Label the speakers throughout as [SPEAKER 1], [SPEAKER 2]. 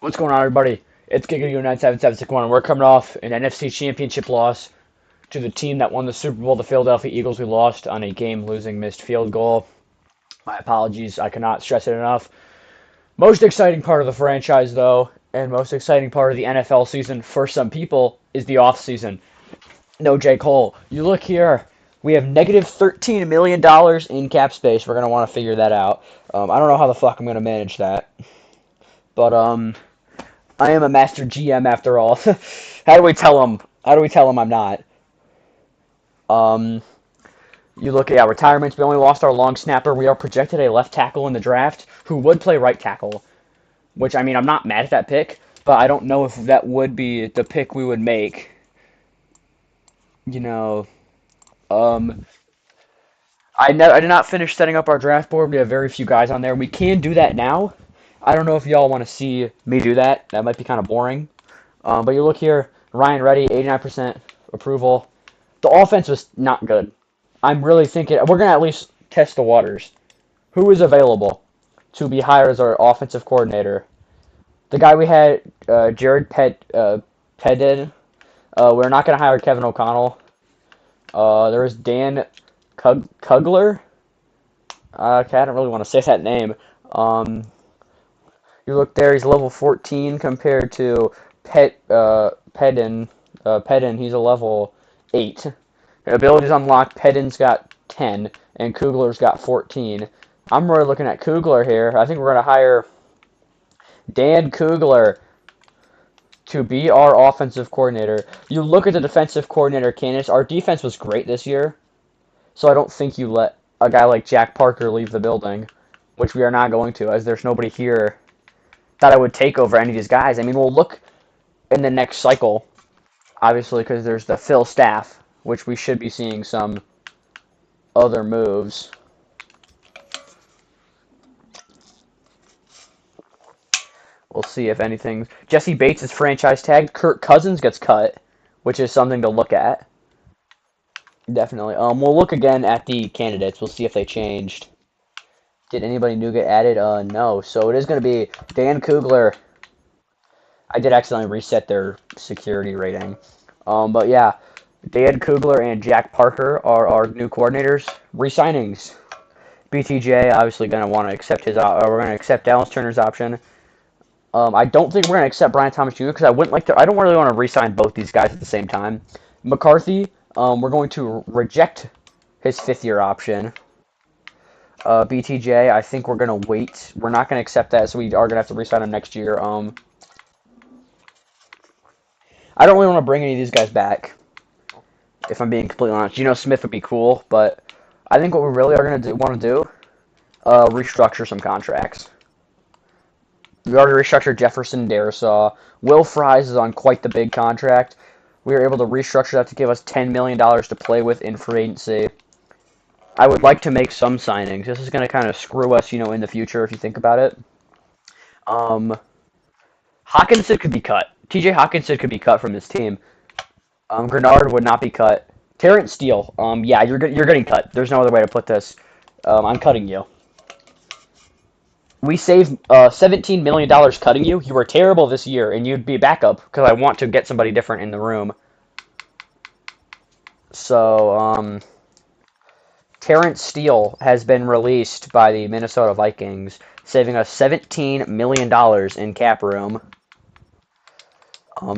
[SPEAKER 1] What's going on, everybody? It's Giga97761, and we're coming off an NFC Championship loss to the team that won the Super Bowl, the Philadelphia Eagles. We lost on a game-losing missed field goal. My apologies. I cannot stress it enough. Most exciting part of the franchise, though, and most exciting part of the NFL season for some people is the offseason. No J. Cole. You look here. We have negative $13 million in cap space. We're going to want to figure that out. I don't know how the fuck I'm going to manage that. But, I am a master GM after all. How do we tell him? How do we tell him I'm not? Um, you look at retirements. We only lost our long snapper. We are projected a left tackle in the draft who would play right tackle. Which, I mean, I'm not mad at that pick, but I don't know if that would be the pick we would make. You know, um, I did not finish setting up our draft board. We have very few guys on there. We can do that now. I don't know if y'all want to see me do that. That might be kind of boring. But you look here, Ryan Reddy, 89% approval. The offense was not good. I'm really thinking we're going to at least test the waters. Who is available to be hired as our offensive coordinator? The guy we had, Jared Pettit. We're not going to hire Kevin O'Connell. There is Dan Kugler. Okay, I don't really want to say that name. Um, you look there, he's level 14 compared to Pedin. Pedin, he's a level 8. Abilities unlocked, Pedin's got 10, and Kugler's got 14. I'm really looking at Kugler here. I think we're going to hire Dan Kugler to be our offensive coordinator. You look at the defensive coordinator candidates, our defense was great this year, so I don't think you let a guy like Jack Parker leave the building, which we are not going to, as there's nobody here that I would take over any of these guys. I mean, we'll look in the next cycle, obviously, because there's the Phil staff, which we should be seeing some other moves. We'll see if anything. Jesse Bates is franchise tagged. Kirk Cousins gets cut, which is something to look at. Definitely. We'll look again at the candidates. We'll see if they changed. Did anybody new get added? No. So it is going to be Dan Kugler. I did accidentally reset their security rating. But yeah, Dan Kugler and Jack Parker are our new coordinators. Resignings. BTJ obviously going to want to accept his. We're going to accept Dallas Turner's option. I don't think we're going to accept Brian Thomas Jr. because I wouldn't like to. I don't really want to re-sign both these guys at the same time. McCarthy, we're going to reject his fifth-year option. BTJ, I think we're going to wait. We're not going to accept that, so we are going to have to re-sign him next year. I don't really want to bring any of these guys back, if I'm being completely honest. Geno Smith would be cool, but I think what we really are going to want to do, restructure some contracts. We already restructured Jefferson Darisaw. Will Fries is on quite the big contract. We were able to restructure that to give us $10 million to play with in free agency. I would like to make some signings. This is going to kind of screw us, in the future if you think about it. Hawkinson could be cut. TJ Hawkinson could be cut from this team. Grenard would not be cut. Terrence Steele, yeah, you're getting cut. There's no other way to put this. I'm cutting you. We saved $17 million cutting you. You were terrible this year, and you'd be a backup because I want to get somebody different in the room. So, Terrence Steele has been released by the Minnesota Vikings, saving us $17 million in cap room.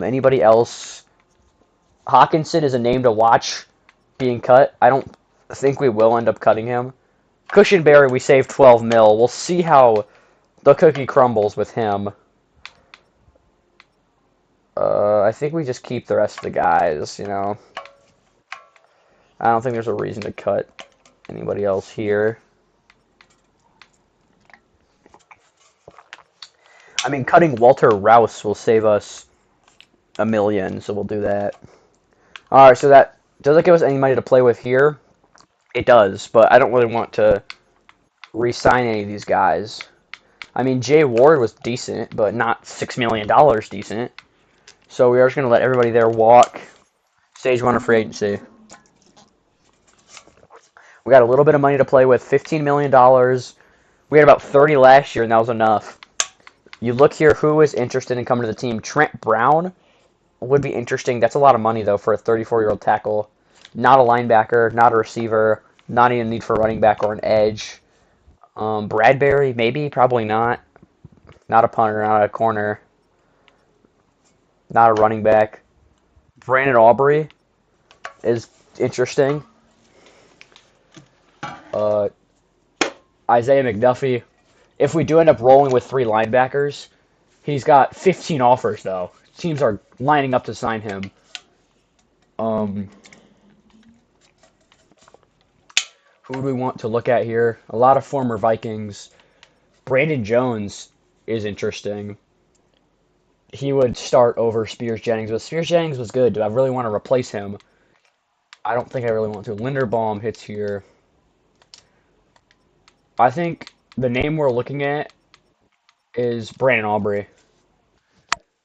[SPEAKER 1] Anybody else? Hawkinson is a name to watch being cut. I don't think we will end up cutting him. Cushenberry, we saved 12 mil. We'll see how the cookie crumbles with him. I think we just keep the rest of the guys, I don't think there's a reason to cut anybody else here. I mean, cutting Walter Rouse will save us $1 million, so we'll do that. Alright, so that doesn't give us any money to play with here. It does, but I don't really want to re-sign any of these guys. I mean, Jay Ward was decent, but not $6 million decent. So we are just going to let everybody there walk. Stage 1 of free agency. We got a little bit of money to play with, $15 million. We had about 30 last year, and that was enough. You look here, who is interested in coming to the team? Trent Brown would be interesting. That's a lot of money, though, for a 34-year-old tackle. Not a linebacker, not a receiver, not even a need for a running back or an edge. Bradbury, maybe, probably not. Not a punter, not a corner, not a running back. Brandon Aubrey is interesting. Uh, Isaiah McDuffie. If we do end up rolling with 3 linebackers, he's got 15 offers, though. Teams are lining up to sign him. Um, who do we want to look at here? A lot of former Vikings. Brandon Jones is interesting. He would start over Spears Jennings, but Spears Jennings was good. Do I really want to replace him? I don't think I really want to. Linderbaum hits here. I think the name we're looking at is Brandon Aubrey.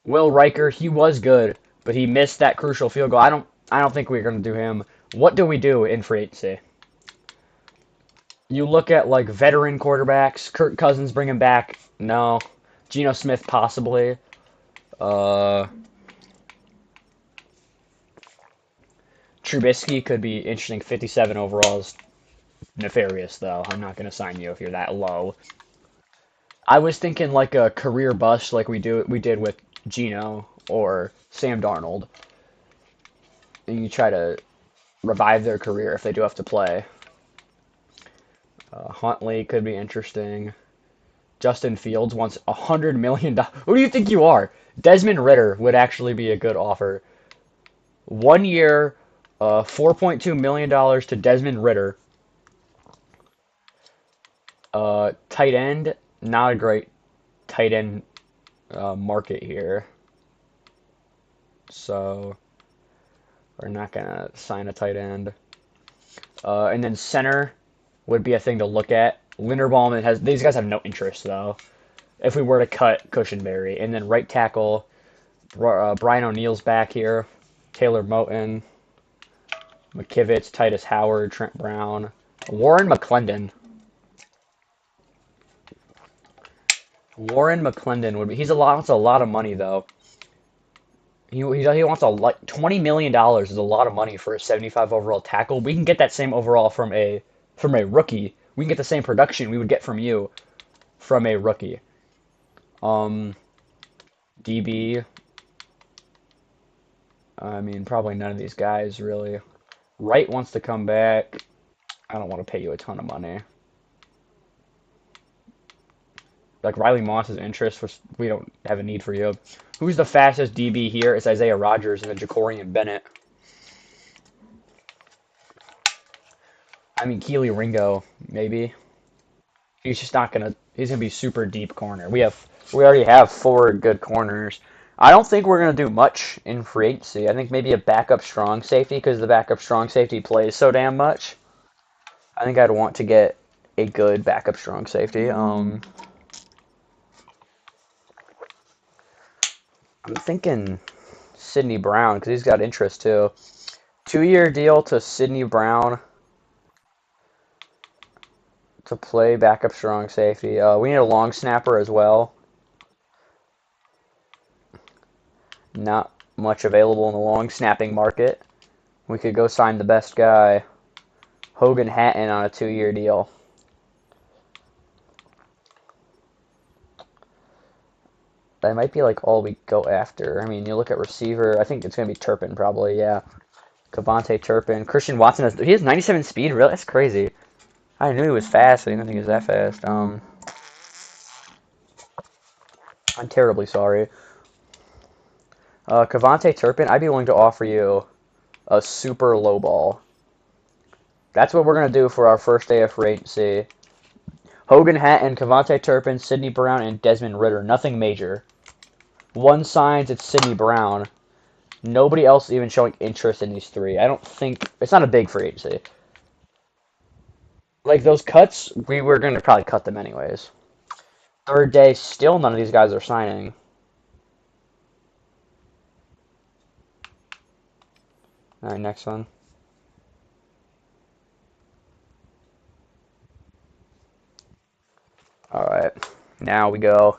[SPEAKER 1] Will Riker, he was good, but he missed that crucial field goal. I don't think we're going to do him. What do we do in free agency? You look at like veteran quarterbacks. Kirk Cousins, bring him back. No. Geno Smith possibly. Uh, Trubisky could be interesting. 57 overall is nefarious though. I'm not going to sign you if you're that low. I was thinking like a career bust, like we did with Geno or Sam Darnold, and you try to revive their career if they do have to play. Huntley could be interesting. Justin Fields wants $100 million. Who do you think you are? Desmond Ridder would actually be a good offer. 1 year, $4.2 million to Desmond Ridder. Tight end, not a great tight end market here. So we're not gonna sign a tight end. And then center would be a thing to look at. Linderbaum has these guys have no interest though. If we were to cut Cushenberry, and then right tackle, Brian O'Neill's back here, Taylor Moton, McKivitz, Titus Howard, Trent Brown, Warren McClendon. Warren McClendon would be. Wants a lot of money though. He wants like $20 million is a lot of money for a 75 overall tackle. We can get that same overall from a rookie. We can get the same production we would get from you from a rookie. Um, DB. I mean, probably none of these guys really. Wright wants to come back. I don't want to pay you a ton of money. Like Riley Moss's interest, which we don't have a need for you. Who's the fastest DB here? It's Isaiah Rodgers and then Jacorian Bennett. I mean, Keely Ringo, maybe. He's just not gonna. He's gonna be super deep corner. We already have 4 good corners. I don't think we're gonna do much in free agency. I think maybe a backup strong safety because the backup strong safety plays so damn much. I think I'd want to get a good backup strong safety. I'm thinking Sidney Brown because he's got interest too. 2-year deal to Sidney Brown to play backup strong safety. We need a long snapper as well. Not much available in the long snapping market. We could go sign the best guy, Hogan Hatton, on a 2-year deal. That might be like all we go after. I mean, you look at receiver. I think it's gonna be Turpin probably. Yeah, Cavante Turpin. Christian Watson he has 97 speed. Really, that's crazy. I knew he was fast. I didn't think he was that fast. I'm terribly sorry. Cavante Turpin. I'd be willing to offer you a super low ball. That's what we're gonna do for our first day of free agency. Hogan Hatton, Cavante Turpin, Sidney Brown, and Desmond Ridder. Nothing major. One signs it's Sidney Brown. Nobody else even showing interest in these 3. I don't think it's not a big free agency. Like those cuts, we were gonna probably cut them anyways. Third day, still none of these guys are signing. All right, next one. All right, now we go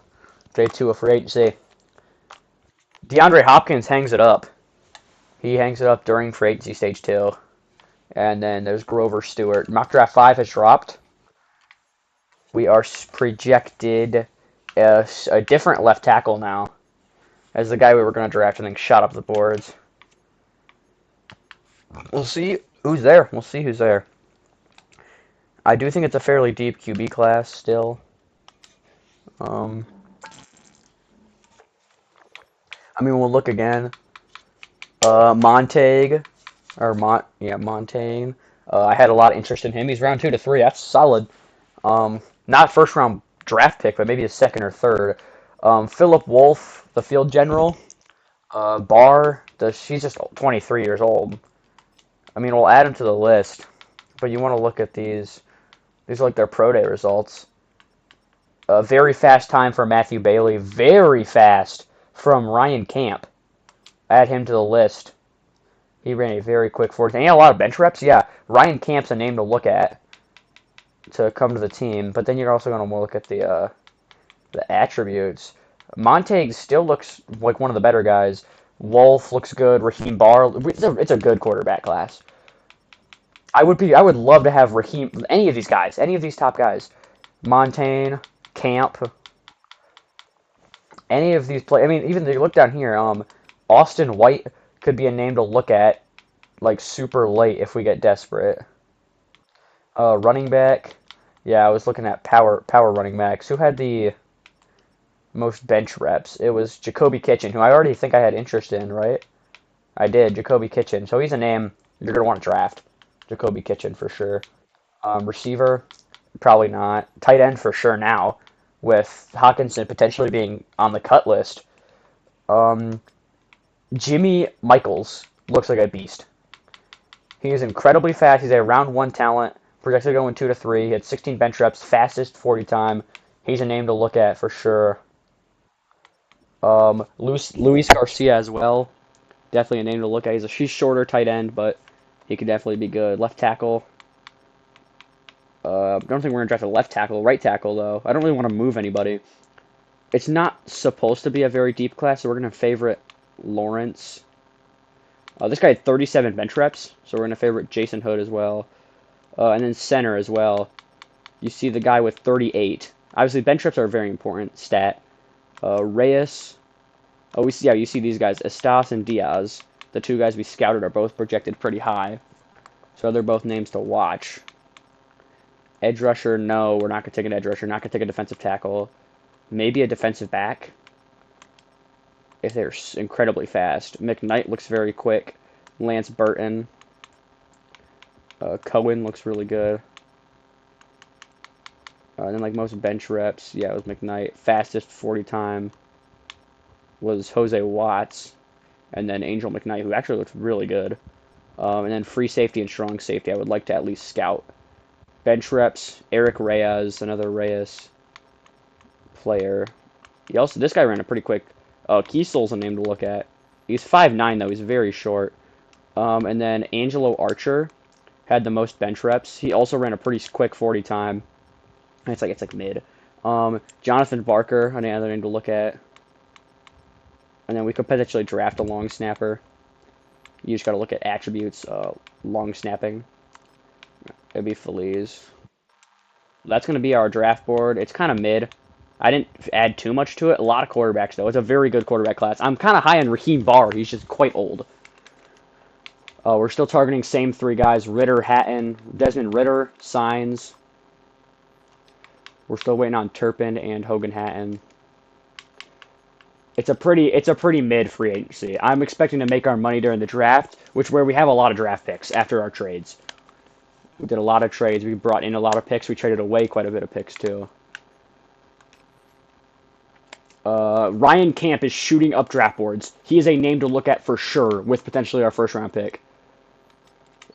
[SPEAKER 1] Day 2 of free agency. DeAndre Hopkins hangs it up. He hangs it up during free agency stage 2. And then there's Grover Stewart. Mock draft 5 has dropped. We are projected a different left tackle now. As the guy we were going to draft, I think, shot up the boards. We'll see who's there. We'll see who's there. I do think it's a fairly deep QB class still. I mean, we'll look again. Montaigne. Montaigne. I had a lot of interest in him. He's round 2 to 3. That's solid. Not first round draft pick, but maybe a second or third. Philip Wolf, the field general. Barr, she's just 23 years old. I mean, we'll add him to the list, but you want to look at these. These are like their pro day results. Very fast time for Matthew Bailey. Very fast from Ryan Camp. Add him to the list. He ran a very quick 40. And he had a lot of bench reps. Yeah, Ryan Camp's a name to look at to come to the team. But then you're also going to look at the attributes. Montaigne still looks like one of the better guys. Wolf looks good. Raheem Barr. It's a good quarterback class. I would love to have Raheem. Any of these guys. Any of these top guys. Montaigne, Camp. Any of these play. I mean, even if you look down here, Austin White could be a name to look at, like super late if we get desperate. Running back. Yeah, I was looking at power running backs. Who had the most bench reps? It was Jacoby Kitchen, who I already think I had interest in, right? I did, Jacoby Kitchen. So he's a name you're going to want to draft. Jacoby Kitchen for sure. Receiver, probably not. Tight end for sure now, with Hawkinson potentially being on the cut list. Jimmy Michaels looks like a beast. He is incredibly fast. He's a round 1 talent. Projected going 2 to 3. He had 16 bench reps, fastest 40 time. He's a name to look at for sure. Luis Garcia as well. Definitely a name to look at. She's shorter tight end, but he could definitely be good. Left tackle. I don't think we're going to draft a left tackle. Right tackle, though. I don't really want to move anybody. It's not supposed to be a very deep class, so we're going to favorite Lawrence. This guy had 37 bench reps, so we're going to favorite Jason Hood as well. And then center as well. You see the guy with 38. Obviously, bench reps are a very important stat. Reyes. Oh, you see these guys. Estas and Diaz. The two guys we scouted are both projected pretty high. So they're both names to watch. Edge rusher, no. We're not going to take an edge rusher. Not going to take a defensive tackle. Maybe a defensive back. If they're incredibly fast. McKnight looks very quick. Lance Burton. Cohen looks really good. And then, like, most bench reps, yeah, it was McKnight. Fastest 40 time was Jose Watts. And then Angel McKnight, who actually looks really good. And then free safety and strong safety, I would like to at least scout. Bench reps, Eric Reyes, another Reyes player. This guy ran a pretty quick. Kiesel's a name to look at. He's 5'9", though. He's very short. And then Angelo Archer had the most bench reps. He also ran a pretty quick 40 time. It's like mid. Jonathan Barker, another name to look at. And then we could potentially draft a long snapper. You just got to look at attributes. Long snapping. It'd be Feliz. That's going to be our draft board. It's kind of mid. I didn't add too much to it. A lot of quarterbacks, though. It's a very good quarterback class. I'm kind of high on Raheem Barr. He's just quite old. We're still targeting same 3 guys. Ritter, Hatton, Desmond Ritter, Signs. We're still waiting on Turpin and Hogan Hatton. It's a pretty mid free agency. I'm expecting to make our money during the draft, where we have a lot of draft picks after our trades. We did a lot of trades. We brought in a lot of picks. We traded away quite a bit of picks, too. Ryan Camp is shooting up draft boards. He is a name to look at for sure, with potentially our first-round pick.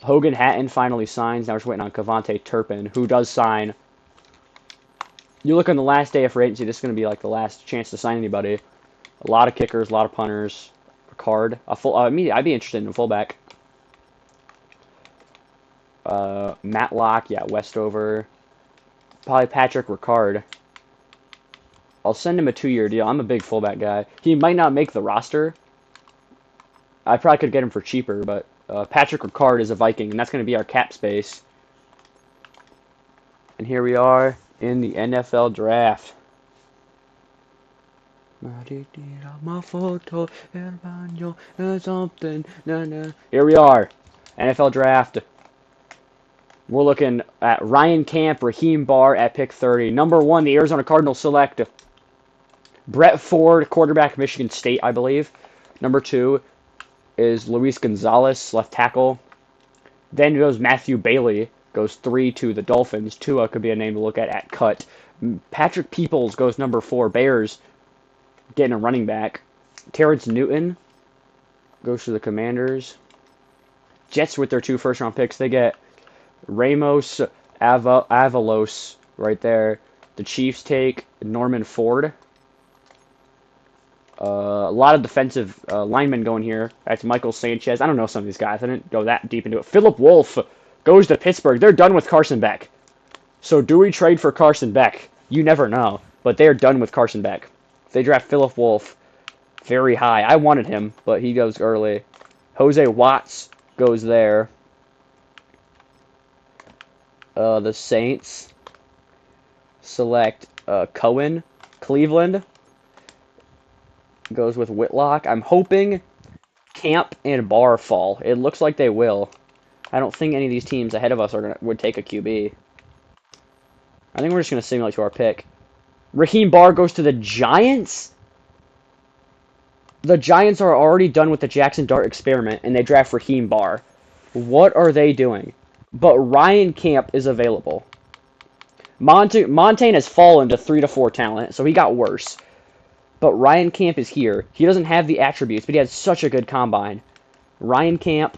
[SPEAKER 1] Hogan Hatton finally signs. Now we're just waiting on Cavante Turpin, who does sign. You look on the last day of free agency, this is going to be like the last chance to sign anybody. A lot of kickers, a lot of punters. Ricard. I'd be interested in a fullback. Matlock, yeah, Westover. Probably Patrick Ricard. I'll send him a 2-year deal. I'm a big fullback guy. He might not make the roster. I probably could get him for cheaper, but Patrick Ricard is a Viking, and that's going to be our cap space. And here we are in the NFL draft. Here we are, NFL draft. We're looking at Ryan Camp, Raheem Barr at pick 30. Number 1, the Arizona Cardinals select Brett Ford, quarterback, Michigan State, I believe. Number 2 is Luis Gonzalez, left tackle. Then goes Matthew Bailey, goes 3 to the Dolphins. Tua could be a name to look at cut. Patrick Peoples goes number 4, Bears, getting a running back. Terrence Newton goes to the Commanders. Jets with their 2 first-round picks. They get Ramos Avalos right there. The Chiefs take Norman Ford. A lot of defensive linemen going here. That's Michael Sanchez. I don't know some of these guys. I didn't go that deep into it. Philip Wolf goes to Pittsburgh. They're done with Carson Beck. So do we trade for Carson Beck? You never know. But they're done with Carson Beck. They draft Philip Wolf very high. I wanted him, but he goes early. Jose Watts goes there. The Saints select Cohen, Cleveland. Goes with Whitlock. I'm hoping Camp and Barr fall. It looks like they will. I don't think any of these teams ahead of us would take a QB. I think we're just going to simulate to our pick. Raheem Barr goes to the Giants? The Giants are already done with the Jackson Dart experiment, and they draft Raheem Barr. What are they doing? But Ryan Camp is available. Montaigne has fallen to 3 to 4 talent, so he got worse. But Ryan Camp is here. He doesn't have the attributes, but he has such a good combine. Ryan Camp,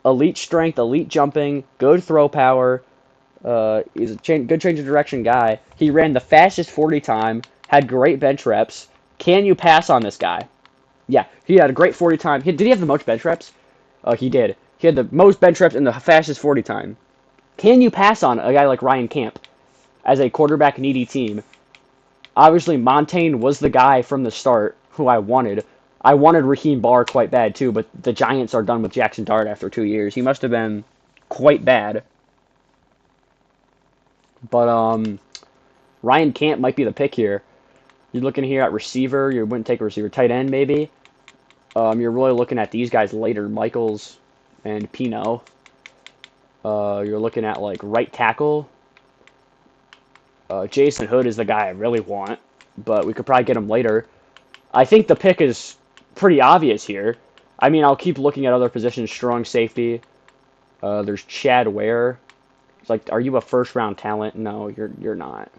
[SPEAKER 1] elite strength, elite jumping, good throw power. He's a good change of direction guy. He ran the fastest 40 time, had great bench reps. Can you pass on this guy? Yeah, he had a great 40 time. Did he have the most bench reps? He did. He had the most bench reps and the fastest 40 time. Can you pass on a guy like Ryan Camp as a quarterback needy team? Obviously, Montaigne was the guy from the start who I wanted. I wanted Raheem Barr quite bad too, but the Giants are done with Jackson Dart after 2 years. He must have been quite bad. But Ryan Camp might be the pick here. You're looking here at receiver. You wouldn't take a receiver. Tight end, maybe. You're really looking at these guys later, Michaels and Pino. You're looking at like right tackle. Jason Hood is the guy I really want, but we could probably get him later. I think the pick is pretty obvious here. I mean, I'll keep looking at other positions. Strong safety. There's Chad Ware. It's like, are you a first-round talent? No, you're not.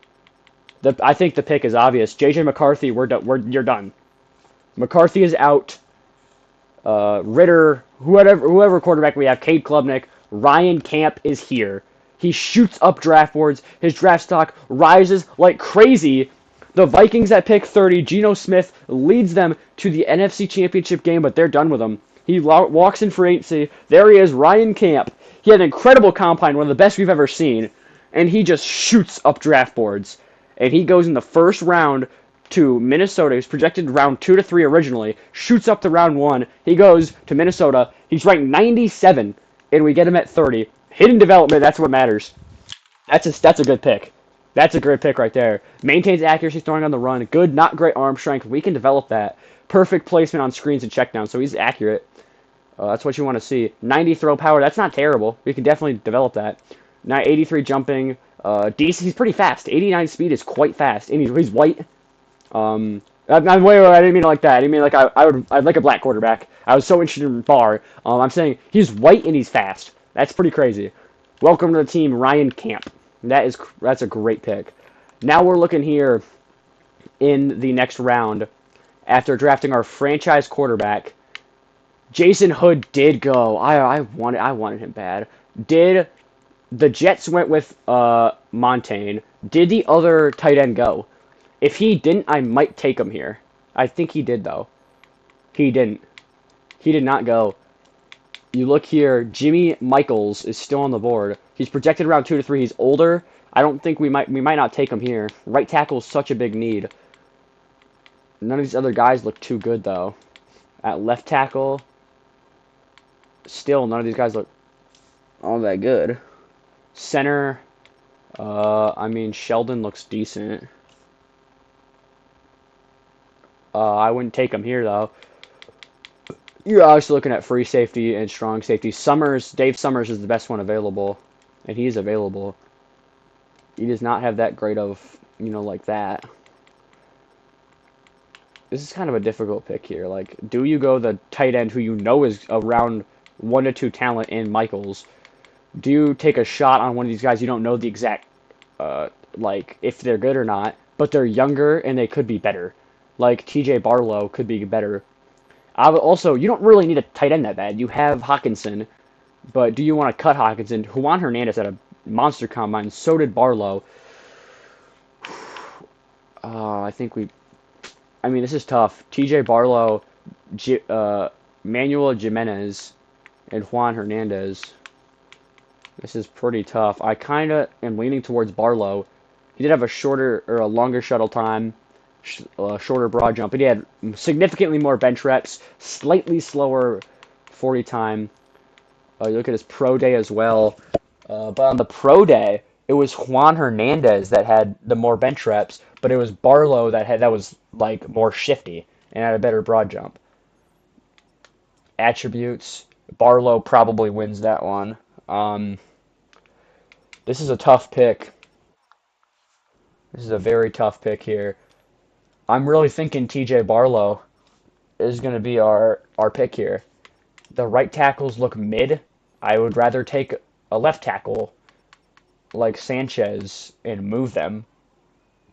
[SPEAKER 1] I think the pick is obvious. J.J. McCarthy, you're done. McCarthy is out. Ritter, whoever quarterback we have, Cade Klubnik, Ryan Camp is here. He shoots up draft boards. His draft stock rises like crazy. The Vikings at pick 30, Geno Smith leads them to the NFC Championship game, but they're done with him. He walks in free agency. There he is, Ryan Camp. He had an incredible combine, one of the best we've ever seen, and he just shoots up draft boards. And he goes in the first round to Minnesota. He's projected round 2 to 3 originally. Shoots up to round 1. He goes to Minnesota. He's ranked 97, and we get him at 30. Hidden development, that's what matters. That's a good pick. That's a great pick right there. Maintains accuracy, throwing on the run. Good, not great arm strength. We can develop that. Perfect placement on screens and checkdowns, so he's accurate. That's what you want to see. 90 throw power, that's not terrible. We can definitely develop that. Now 83 jumping. Decent. He's pretty fast. 89 speed is quite fast. And he's white. Wait, I didn't mean it like that. I didn't mean like I'd like a black quarterback. I was so interested in Barr. I'm saying he's white and he's fast. That's pretty crazy. Welcome to the team, Ryan Camp. That's a great pick. Now we're looking here in the next round after drafting our franchise quarterback. Jason Hood did go. I wanted him bad. The Jets went with Montaigne. Did the other tight end go? If he didn't, I might take him here. I think he did though. He didn't. He did not go. You look here, Jimmy Michaels is still on the board. He's projected around 2 to 3. He's older. I don't think we might not take him here. Right tackle is such a big need. None of these other guys look too good, though. At left tackle, still none of these guys look all that good. Center, I mean, Sheldon looks decent. I wouldn't take him here, though. You're obviously looking at free safety and strong safety. Dave Summers is the best one available, and he's available. He does not have that great of, like that. This is kind of a difficult pick here. Like, do you go the tight end who you know is around 1 to 2 talent in Michaels? Do you take a shot on one of these guys you don't know the exact, if they're good or not, but they're younger and they could be better? Like, TJ Barlow could be better. Also, you don't really need a tight end that bad. You have Hawkinson, but do you want to cut Hawkinson? Juan Hernandez had a monster combine. So did Barlow. This is tough. TJ Barlow, Manuel Jimenez, and Juan Hernandez. This is pretty tough. I kind of am leaning towards Barlow. He did have a longer shuttle time, shorter broad jump, but he had significantly more bench reps, slightly slower 40 time. You look at his pro day as well. But on the pro day, it was Juan Hernandez that had the more bench reps, but it was Barlow that was like more shifty and had a better broad jump. Attributes, Barlow probably wins that one. This is a tough pick. This is a very tough pick here. I'm really thinking TJ Barlow is going to be our pick here. The right tackles look mid. I would rather take a left tackle like Sanchez and move them,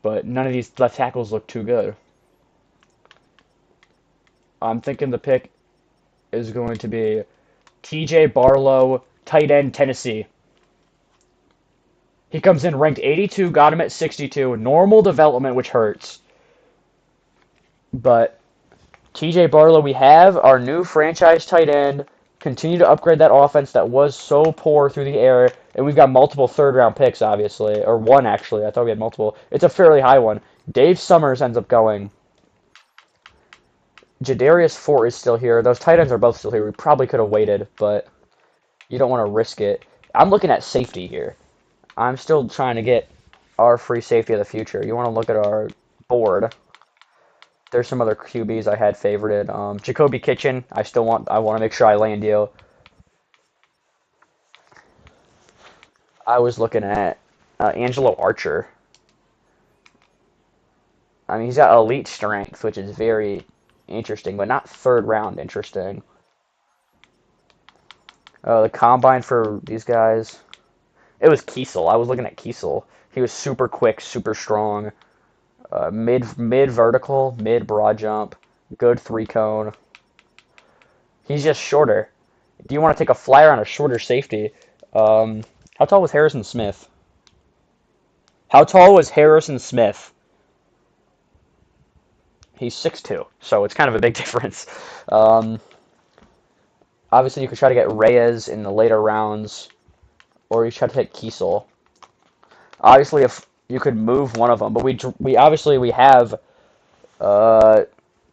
[SPEAKER 1] but none of these left tackles look too good. I'm thinking the pick is going to be TJ Barlow, tight end, Tennessee. He comes in ranked 82, got him at 62, normal development, which hurts. But TJ Barlow, we have our new franchise tight end. Continue to upgrade that offense that was so poor through the air. And we've got multiple third-round picks, obviously. Or one, actually. I thought we had multiple. It's a fairly high one. Dave Summers ends up going. Jadarius Fort is still here. Those tight ends are both still here. We probably could have waited, but you don't want to risk it. I'm looking at safety here. I'm still trying to get our free safety of the future. You want to look at our board. There's some other QBs I had favorited. Jacoby Kitchen, I want to make sure I land you. I was looking at Angelo Archer. I mean, he's got elite strength, which is very interesting, but not third round interesting. The combine for these guys, it was Kiesel. I was looking at Kiesel. He was super quick, super strong. Mid vertical, mid broad jump, good 3-cone. He's just shorter. Do you want to take a flyer on a shorter safety? How tall was Harrison Smith? How tall was Harrison Smith? He's 6'2", so it's kind of a big difference. Obviously, you could try to get Reyes in the later rounds, or you try to take Kiesel. Obviously, if you could move one of them, but we have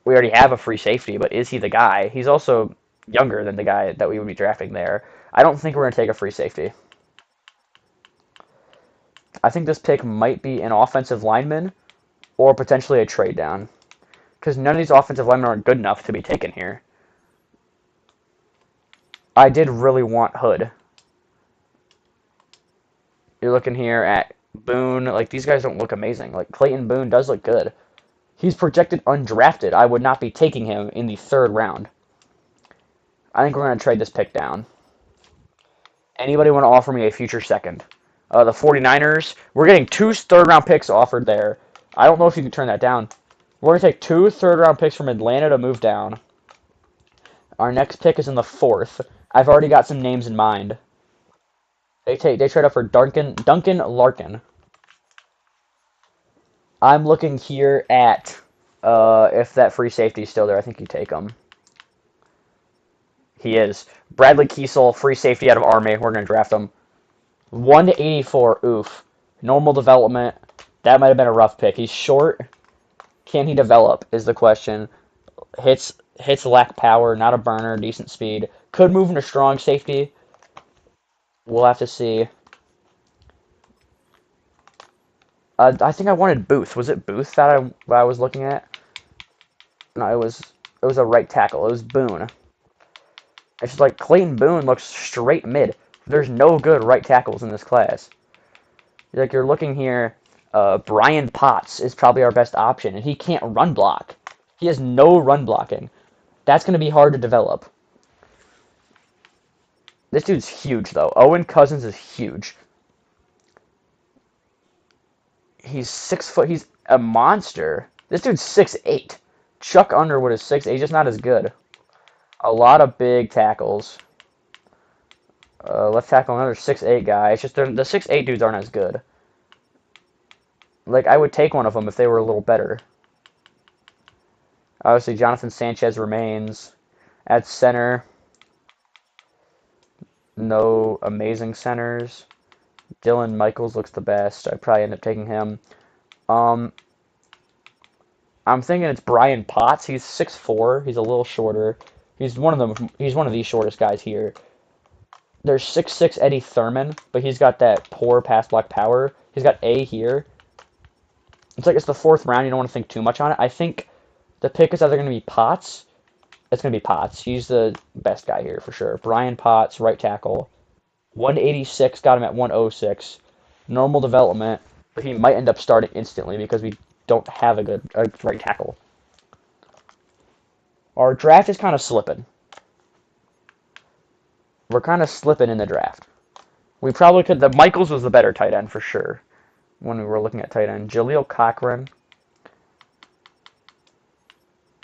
[SPEAKER 1] we already have a free safety, but is he the guy? He's also younger than the guy that we would be drafting there. I don't think we're going to take a free safety. I think this pick might be an offensive lineman or potentially a trade down, because none of these offensive linemen aren't good enough to be taken here. I did really want Hood. You're looking here at Boone. Like, these guys don't look amazing. Like, Clayton Boone does look good. He's projected undrafted. I would not be taking him in the third round. I think we're going to trade this pick down. Anybody want to offer me a future second? The 49ers, we're getting 2 third-round picks offered there. I don't know if you can turn that down. We're going to take 2 third-round picks from Atlanta to move down. Our next pick is in the 4th. I've already got some names in mind. They trade up for Duncan Larkin. I'm looking here at if that free safety is still there. I think you take him. He is. Bradley Kiesel, free safety out of Army. We're going to draft him. 1 to 84. Oof. Normal development. That might have been a rough pick. He's short. Can he develop is the question. Hits lack power, not a burner, decent speed. Could move into strong safety. We'll have to see. I think I wanted Booth. Was it Booth that I was looking at? No, it was a right tackle. It was Boone. It's just like Clayton Boone looks straight mid. There's no good right tackles in this class. Like you're looking here, Brian Potts is probably our best option, and he can't run block. He has no run blocking. That's going to be hard to develop. This dude's huge, though. Owen Cousins is huge. He's 6 foot. He's a monster. This dude's 6'8". Chuck Underwood is 6'8". He's just not as good. A lot of big tackles. Left tackle, another 6'8" guy. It's just the 6'8" dudes aren't as good. Like, I would take one of them if they were a little better. Obviously, Jonathan Sanchez remains. At center, no amazing centers. Dylan Michaels looks the best. I'd probably end up taking him. I'm thinking it's Brian Potts. He's 6'4". He's a little shorter. He's one of them. He's one of the shortest guys here. There's 6'6" Eddie Thurman, but he's got that poor pass block power. He's got A here. It's like it's the 4th round. You don't want to think too much on it. I think the pick is either going to be Potts. It's going to be Potts. He's the best guy here for sure. Brian Potts, right tackle. 186, got him at 106. Normal development, but he might end up starting instantly because we don't have a good right tackle. Our draft is kind of slipping. We're kind of slipping in the draft. We probably could. The Michaels was the better tight end for sure when we were looking at tight end. Jaleel Cochran.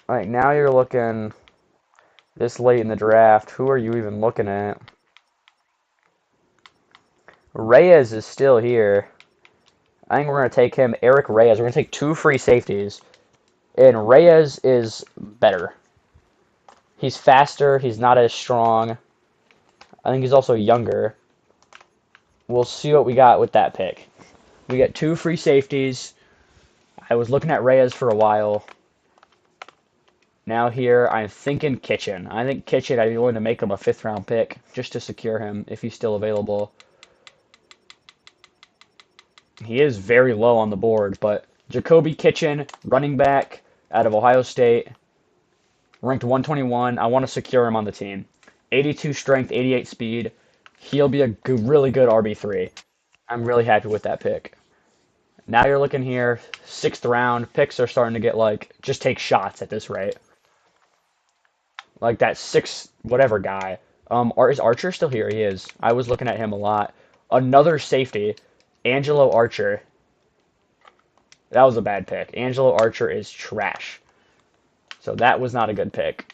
[SPEAKER 1] All right, now you're looking this late in the draft. Who are you even looking at? Reyes is still here. I think we're going to take him, Eric Reyes. We're going to take 2 free safeties. And Reyes is better. He's faster. He's not as strong. I think he's also younger. We'll see what we got with that pick. We got 2 free safeties. I was looking at Reyes for a while. Now here, I'm thinking Kitchen. I think Kitchen, I'd be willing to make him a 5th round pick just to secure him if he's still available. He is very low on the board, but Jacoby Kitchen, running back out of Ohio State, ranked 121. I want to secure him on the team. 82 strength, 88 speed. He'll be a really good RB3. I'm really happy with that pick. Now you're looking here, 6th round. Picks are starting to get like, just take shots at this rate. Like that 6 whatever guy. Is Archer still here? He is. I was looking at him a lot. Another safety, Angelo Archer. That was a bad pick. Angelo Archer is trash. So that was not a good pick.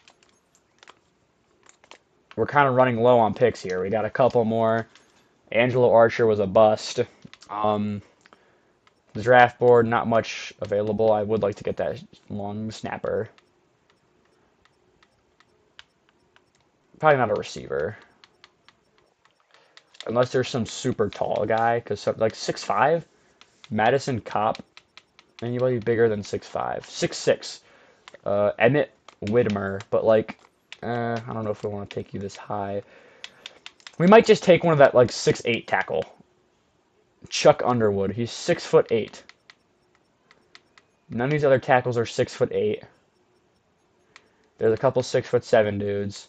[SPEAKER 1] We're kind of running low on picks here. We got a couple more. Angelo Archer was a bust. The draft board, not much available. I would like to get that long snapper. Probably not a receiver. Unless there's some super tall guy. Because like 6'5"? Madison Kopp. Anybody bigger than 6'5"? 6'6". Emmett Whitmer. But like, I don't know if we want to take you this high. We might just take one of that like 6'8" tackle. Chuck Underwood. He's 6'8". None of these other tackles are 6'8". There's a couple 6'7" dudes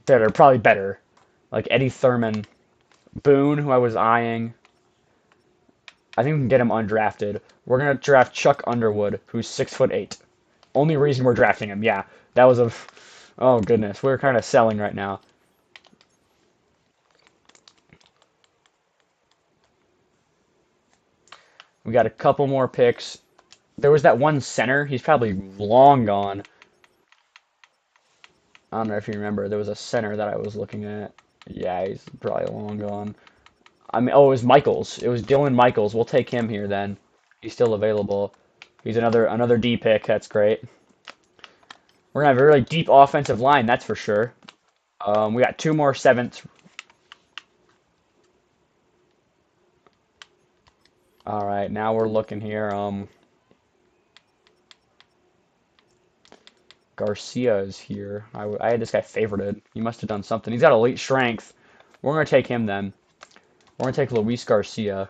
[SPEAKER 1] that are probably better. Like Eddie Thurman. Boone, who I was eyeing. I think we can get him undrafted. We're going to draft Chuck Underwood, who's 6'8". Only reason we're drafting him. Yeah, that was a... Oh, goodness. We're kind of selling right now. We got a couple more picks. There was that one center. He's probably long gone. I don't know if you remember. There was a center that I was looking at. Yeah, he's probably long gone. I mean, oh, it was Michaels. It was Dylan Michaels. We'll take him here then. He's still available. He's another D pick. That's great. We're gonna have a really deep offensive line. That's for sure. We got 2 more 7th. All right, now we're looking here. Garcia is here. I had this guy favorited. He must have done something. He's got elite strength. We're going to take him then. We're going to take Luis Garcia.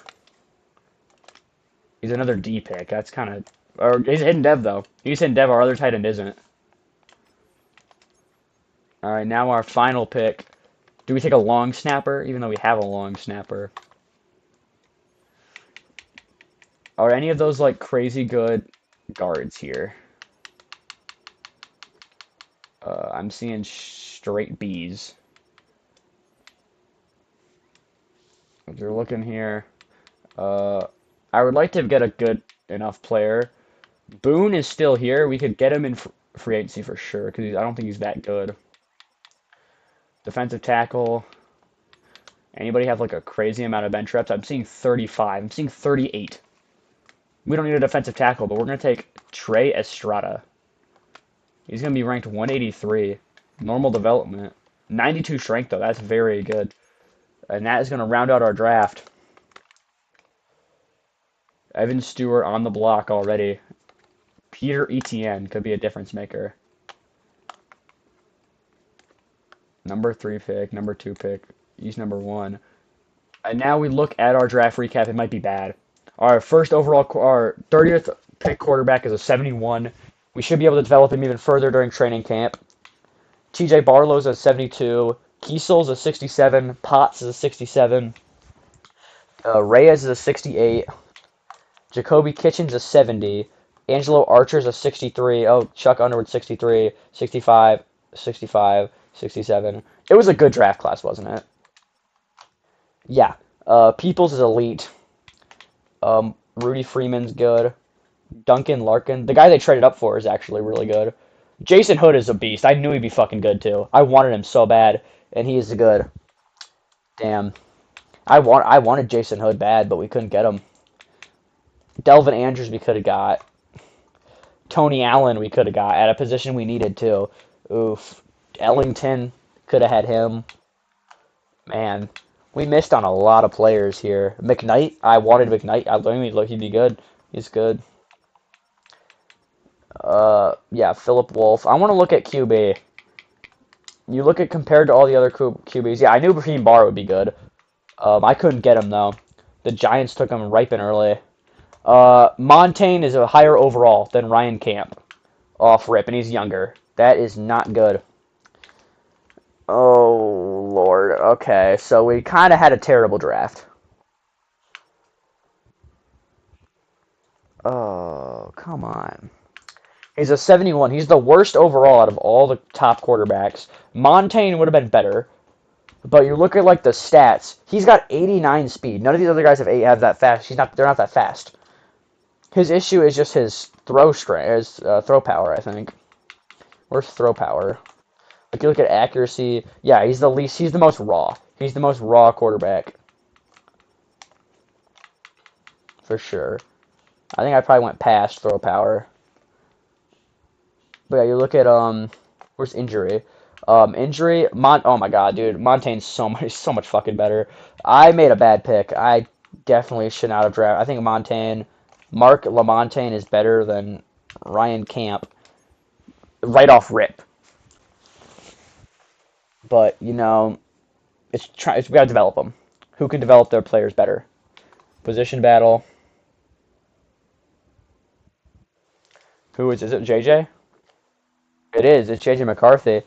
[SPEAKER 1] He's another D pick. That's kind of... Or he's a hidden dev, though. He's hidden dev. Our other tight end isn't. All right, now our final pick. Do we take a long snapper, even though we have a long snapper? Are any of those, like, crazy good guards here? I'm seeing straight Bs. If you're looking here, I would like to get a good enough player. Boone is still here. We could get him in free agency for sure, because I don't think he's that good. Defensive tackle. Anybody have, like, a crazy amount of bench reps? I'm seeing 35. I'm seeing 38. We don't need a defensive tackle, but we're going to take Trey Estrada. He's going to be ranked 183. Normal development. 92 strength, though. That's very good. And that is going to round out our draft. Evan Stewart on the block already. Peter Etienne could be a difference maker. Number 3 pick, number 2 pick. He's number 1. And now we look at our draft recap. It might be bad. Our first overall, our 30th pick quarterback is a 71. We should be able to develop him even further during training camp. TJ Barlow's a 72. Kiesel's a 67. Potts is a 67. Reyes is a 68. Jacoby Kitchen's a 70. Angelo Archer's a 63. Oh, Chuck Underwood 63. 65. 65. 67. It was a good draft class, wasn't it? Yeah. Peoples is elite. Rudy Freeman's good. Duncan Larkin. The guy they traded up for is actually really good. Jason Hood is a beast. I knew he'd be fucking good too. I wanted him so bad, and he is good. Damn. I wanted Jason Hood bad, but we couldn't get him. Delvin Andrews we could have got. Tony Allen we could have got at a position we needed too. Oof. Ellington could have had him. Man, we missed on a lot of players here. McKnight, I wanted McKnight. I think he'd be good. He's good. Yeah, Philip Wolf. I want to look at QB. You look at compared to all the other QBs. Yeah, I knew Raheem Barr would be good. I couldn't get him though. The Giants took him ripe and early. Montaigne is a higher overall than Ryan Camp off rip, and he's younger. That is not good. Oh, Lord. Okay, so we kind of had a terrible draft. Oh, come on. He's a 71. He's the worst overall out of all the top quarterbacks. Montaigne would have been better. But you look at like the stats. He's got 89 speed. None of these other guys have that fast. They're not that fast. His issue is just his throw strength, his throw power, I think. Where's throw power? Like you look at accuracy. Yeah, he's the least. He's the most raw. He's the most raw quarterback. For sure. I think I probably went past throw power. But yeah, you look at where's injury? Oh my god, dude, Montaigne's so much fucking better. I made a bad pick. I definitely should not have drafted. I think Mark LaMontagne is better than Ryan Camp right off rip. But we gotta develop them. Who can develop their players better? Position battle. Who is it? JJ? It is. It's JJ McCarthy.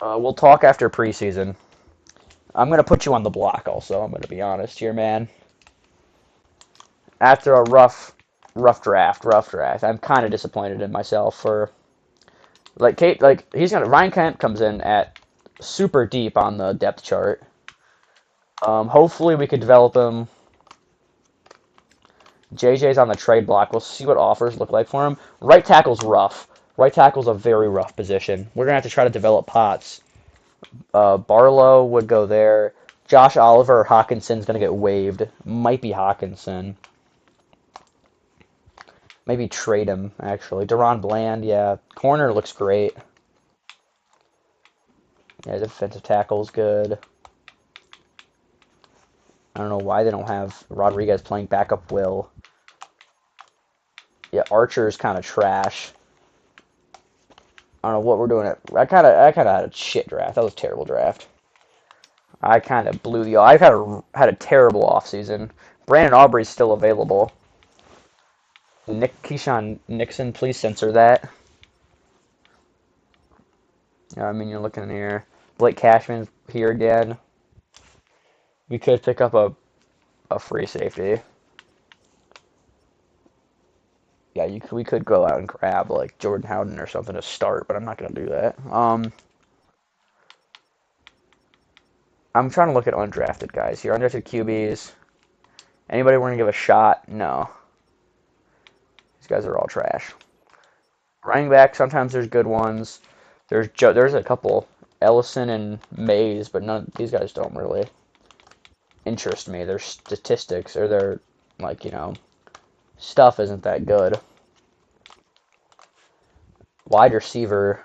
[SPEAKER 1] We'll talk after preseason. I'm going to put you on the block also. I'm going to be honest here, man. After a rough draft. I'm kind of disappointed in myself for Ryan Kemp comes in at super deep on the depth chart. Hopefully we could develop him. JJ's on the trade block. We'll see what offers look like for him. Right tackle's rough. Right tackle's a very rough position. We're going to have to try to develop Potts. Barlow would go there. Josh Oliver or Hawkinson's going to get waived. Might be Hawkinson. Maybe trade him, actually. Deron Bland, yeah. Corner looks great. Yeah, defensive tackle's good. I don't know why they don't have Rodriguez playing backup Will. Yeah, Archer's kind of trash. I don't know what we're doing. I kind of had a shit draft. That was a terrible draft. I kind of blew the. I had a terrible offseason. Brandon Aubrey's still available. Keyshawn Nixon, please censor that. I mean, you're looking here. Blake Cashman's here again. We could pick up a free safety. Yeah, we could go out and grab like Jordan Howden or something to start, but I'm not gonna do that. I'm trying to look at undrafted guys here. Undrafted QBs. Anybody want to give a shot? No. These guys are all trash. Running back, sometimes there's good ones. There's a couple, Ellison and Mays, but none. These guys don't really interest me. Their statistics or their like stuff isn't that good. Wide receiver,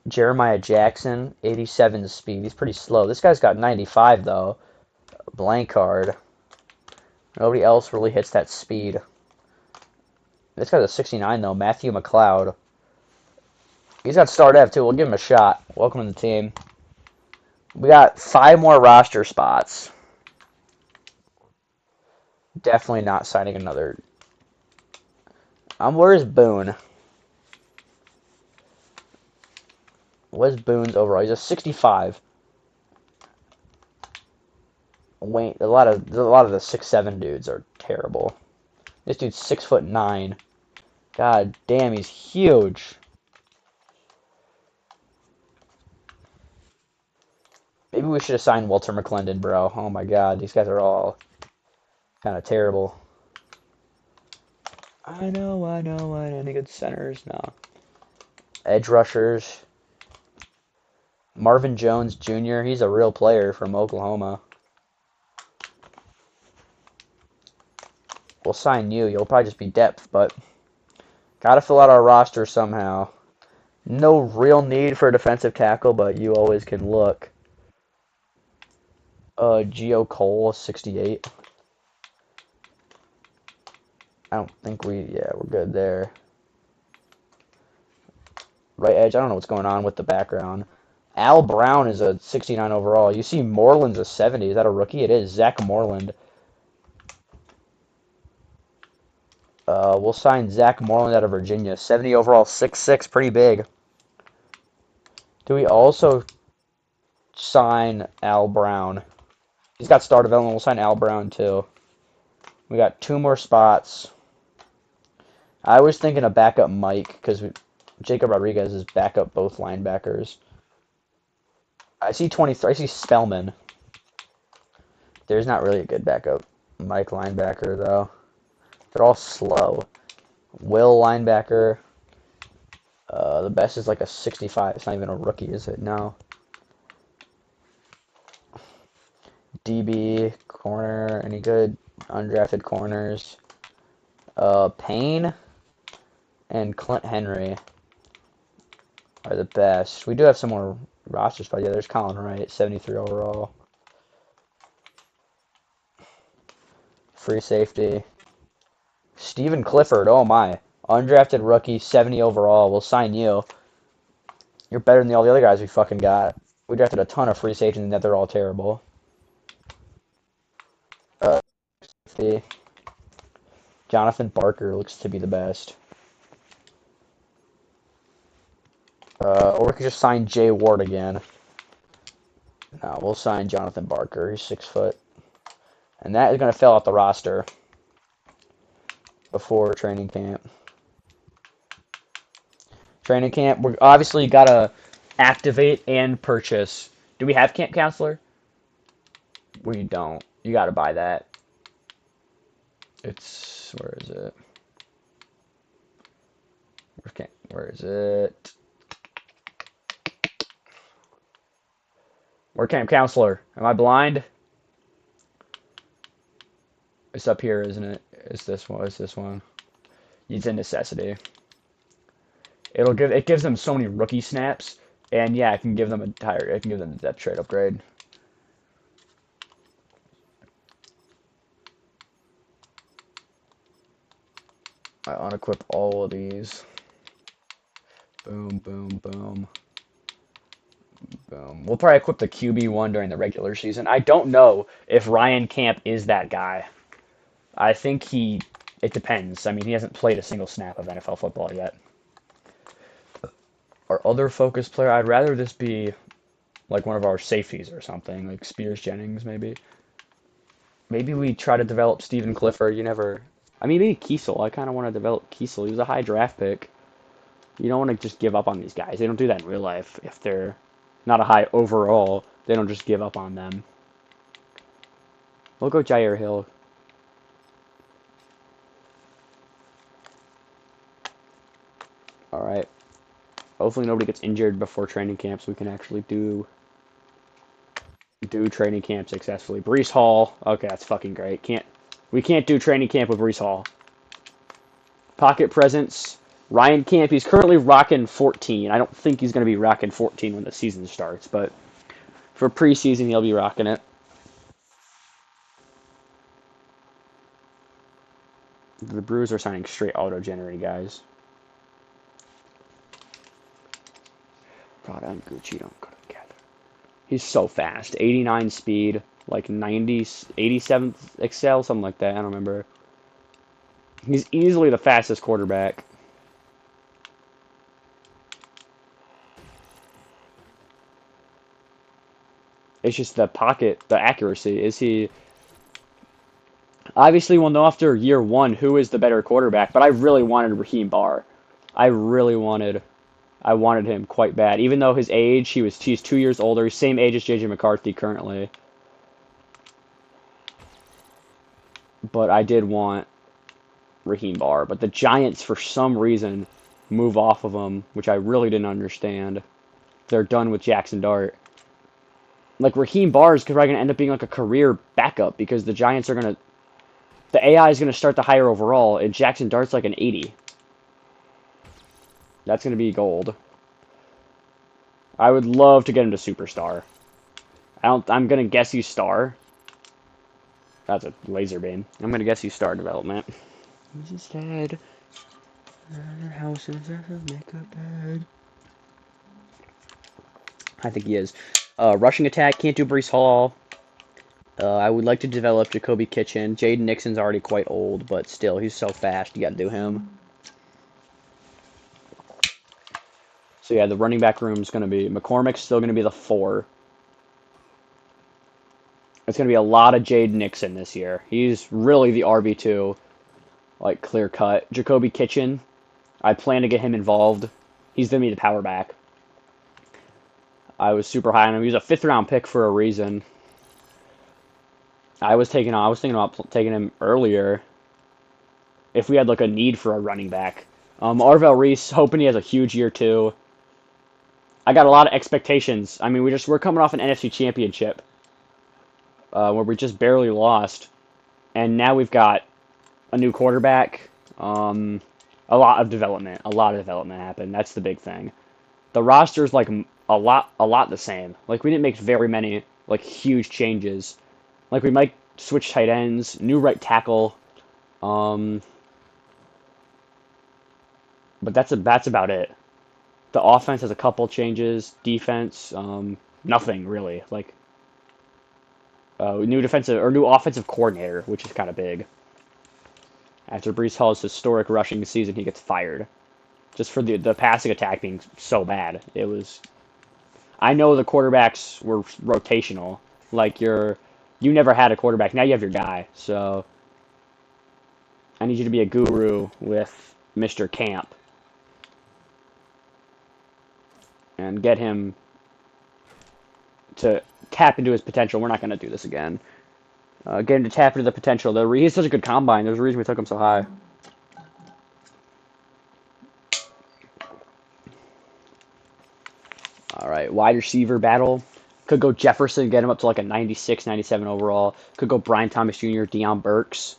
[SPEAKER 1] Jeremiah Jackson, 87 speed. He's pretty slow. This guy's got 95 though. Blank card. Nobody else really hits that speed. This guy's a 69 though. Matthew McLeod. He's got start F too. We'll give him a shot. Welcome to the team. We got 5 more roster spots. Definitely not signing another. Where's Boone? What's Boone's overall? He's a 65. Wait, a lot of the 6'7" dudes are terrible. This dude's 6'9". God damn, he's huge. Maybe we should have signed Walter McClendon, bro. Oh my god, these guys are all kind of terrible. I know. Any good centers? No. Edge rushers. Marvin Jones Jr. He's a real player from Oklahoma. We'll sign you. You'll probably just be depth, but gotta fill out our roster somehow. No real need for a defensive tackle, but you always can look. Geo Cole, 68. I don't think we're good there. Right edge, I don't know what's going on with the background. Al Brown is a 69 overall. You see Moreland's a 70. Is that a rookie? It is. Zach Moreland. We'll sign Zach Moreland out of Virginia. 70 overall, 6'6", pretty big. Do we also sign Al Brown? He's got star development. We'll sign Al Brown too. We got 2 more spots. I was thinking of backup Mike because Jacob Rodriguez is backup both linebackers. I see 23. I see Spellman. There's not really a good backup Mike linebacker though. They're all slow. Will linebacker. The best is like a 65. It's not even a rookie, is it? No. DB corner. Any good undrafted corners? Payne and Clint Henry are the best. We do have some more rosters, but yeah, there's Colin Wright, 73 overall. Free safety. Stephen Clifford, oh my. Undrafted rookie, 70 overall. We'll sign you. You're better than all the other guys we fucking got. We drafted a ton of free safeties and that they're all terrible. Jonathan Barker looks to be the best. Or we could just sign Jay Ward again. No, we'll sign Jonathan Barker. He's 6 foot. And that is going to fill out the roster before training camp. Training camp, we're obviously got to activate and purchase. Do we have camp counselor? We don't. You got to buy that. Where is it? Where is it? We're camp counselor. Am I blind? It's up here, isn't it? It's this one. It's this one. It's a necessity. It gives them so many rookie snaps, and yeah, I can give them a depth trade upgrade. I unequip all of these. Boom, boom, boom, boom. We'll probably equip the QB1 during the regular season. I don't know if Ryan Camp is that guy. I think it depends. I mean, he hasn't played a single snap of NFL football yet. Our other focus player, I'd rather this be like one of our safeties or something, like Spears Jennings maybe. Maybe we try to develop Stephen Clifford. You never. I mean, maybe Kiesel. I kind of want to develop Kiesel. He was a high draft pick. You don't want to just give up on these guys. They don't do that in real life. If they're not a high overall, they don't just give up on them. We'll go Jair Hill. All right. Hopefully nobody gets injured before training camp so we can actually do training camp successfully. Breece Hall. Okay, that's fucking great. We can't do training camp with Breece Hall. Pocket presence. Ryan Camp, he's currently rocking 14. I don't think he's going to be rocking 14 when the season starts, but for preseason, he'll be rocking it. The Brewers are signing straight auto-generated guys. God, I'm Gucci. Don't go together. He's so fast. 89 speed, like 90, 87th Excel, something like that. I don't remember. He's easily the fastest quarterback. It's just the pocket, the accuracy. Is he... Obviously, we'll know after year one who is the better quarterback, but I really wanted Raheem Barr. I wanted him quite bad. Even though his age, he's 2 years older, he's same age as JJ McCarthy currently. But I did want Raheem Barr. But the Giants, for some reason, move off of him, which I really didn't understand. They're done with Jackson Dart. Like, Raheem Barr is probably going to end up being like a career backup because the Giants are going to... The AI is going to start the higher overall, and Jackson Dart's like an 80. That's going to be gold. I would love to get him to superstar. I'm going to guess he's star. That's a laser beam. I'm going to guess he's star development. He's just dead. I think he is. Rushing attack, can't do Breece Hall. I would like to develop Jacoby Kitchen. Jaden Nixon's already quite old, but still, he's so fast. You got to do him. So yeah, the running back room is going to be... McCormick's still going to be the 4. It's going to be a lot of Jaden Nixon this year. He's really the RB2, like, clear cut. Jacoby Kitchen, I plan to get him involved. He's going to be the power back. I was super high on him. He was a 5th round pick for a reason. I was thinking about taking him earlier if we had like a need for a running back. Arvell Reese, hoping he has a huge year too. I got a lot of expectations. I mean, we're coming off an NFC Championship where we just barely lost, and now we've got a new quarterback. A lot of development happened. That's the big thing. The roster's like a lot the same. Like, we didn't make very many like huge changes. Like, we might switch tight ends, new right tackle, but that's about it. The offense has a couple changes. Defense, nothing really. Like, new offensive coordinator, which is kind of big. After Breece Hall's historic rushing season, he gets fired, just for the passing attack being so bad. It was. I know the quarterbacks were rotational. Like, you never had a quarterback. Now you have your guy. So I need you to be a guru with Mr. Camp and get him to tap into his potential. We're not going to do this again. Get him to tap into the potential. He's such a good combine. There's a reason we took him so high. All right, wide receiver battle. Could go Jefferson, get him up to like a 96, 97 overall. Could go Brian Thomas Jr., Deion Burks.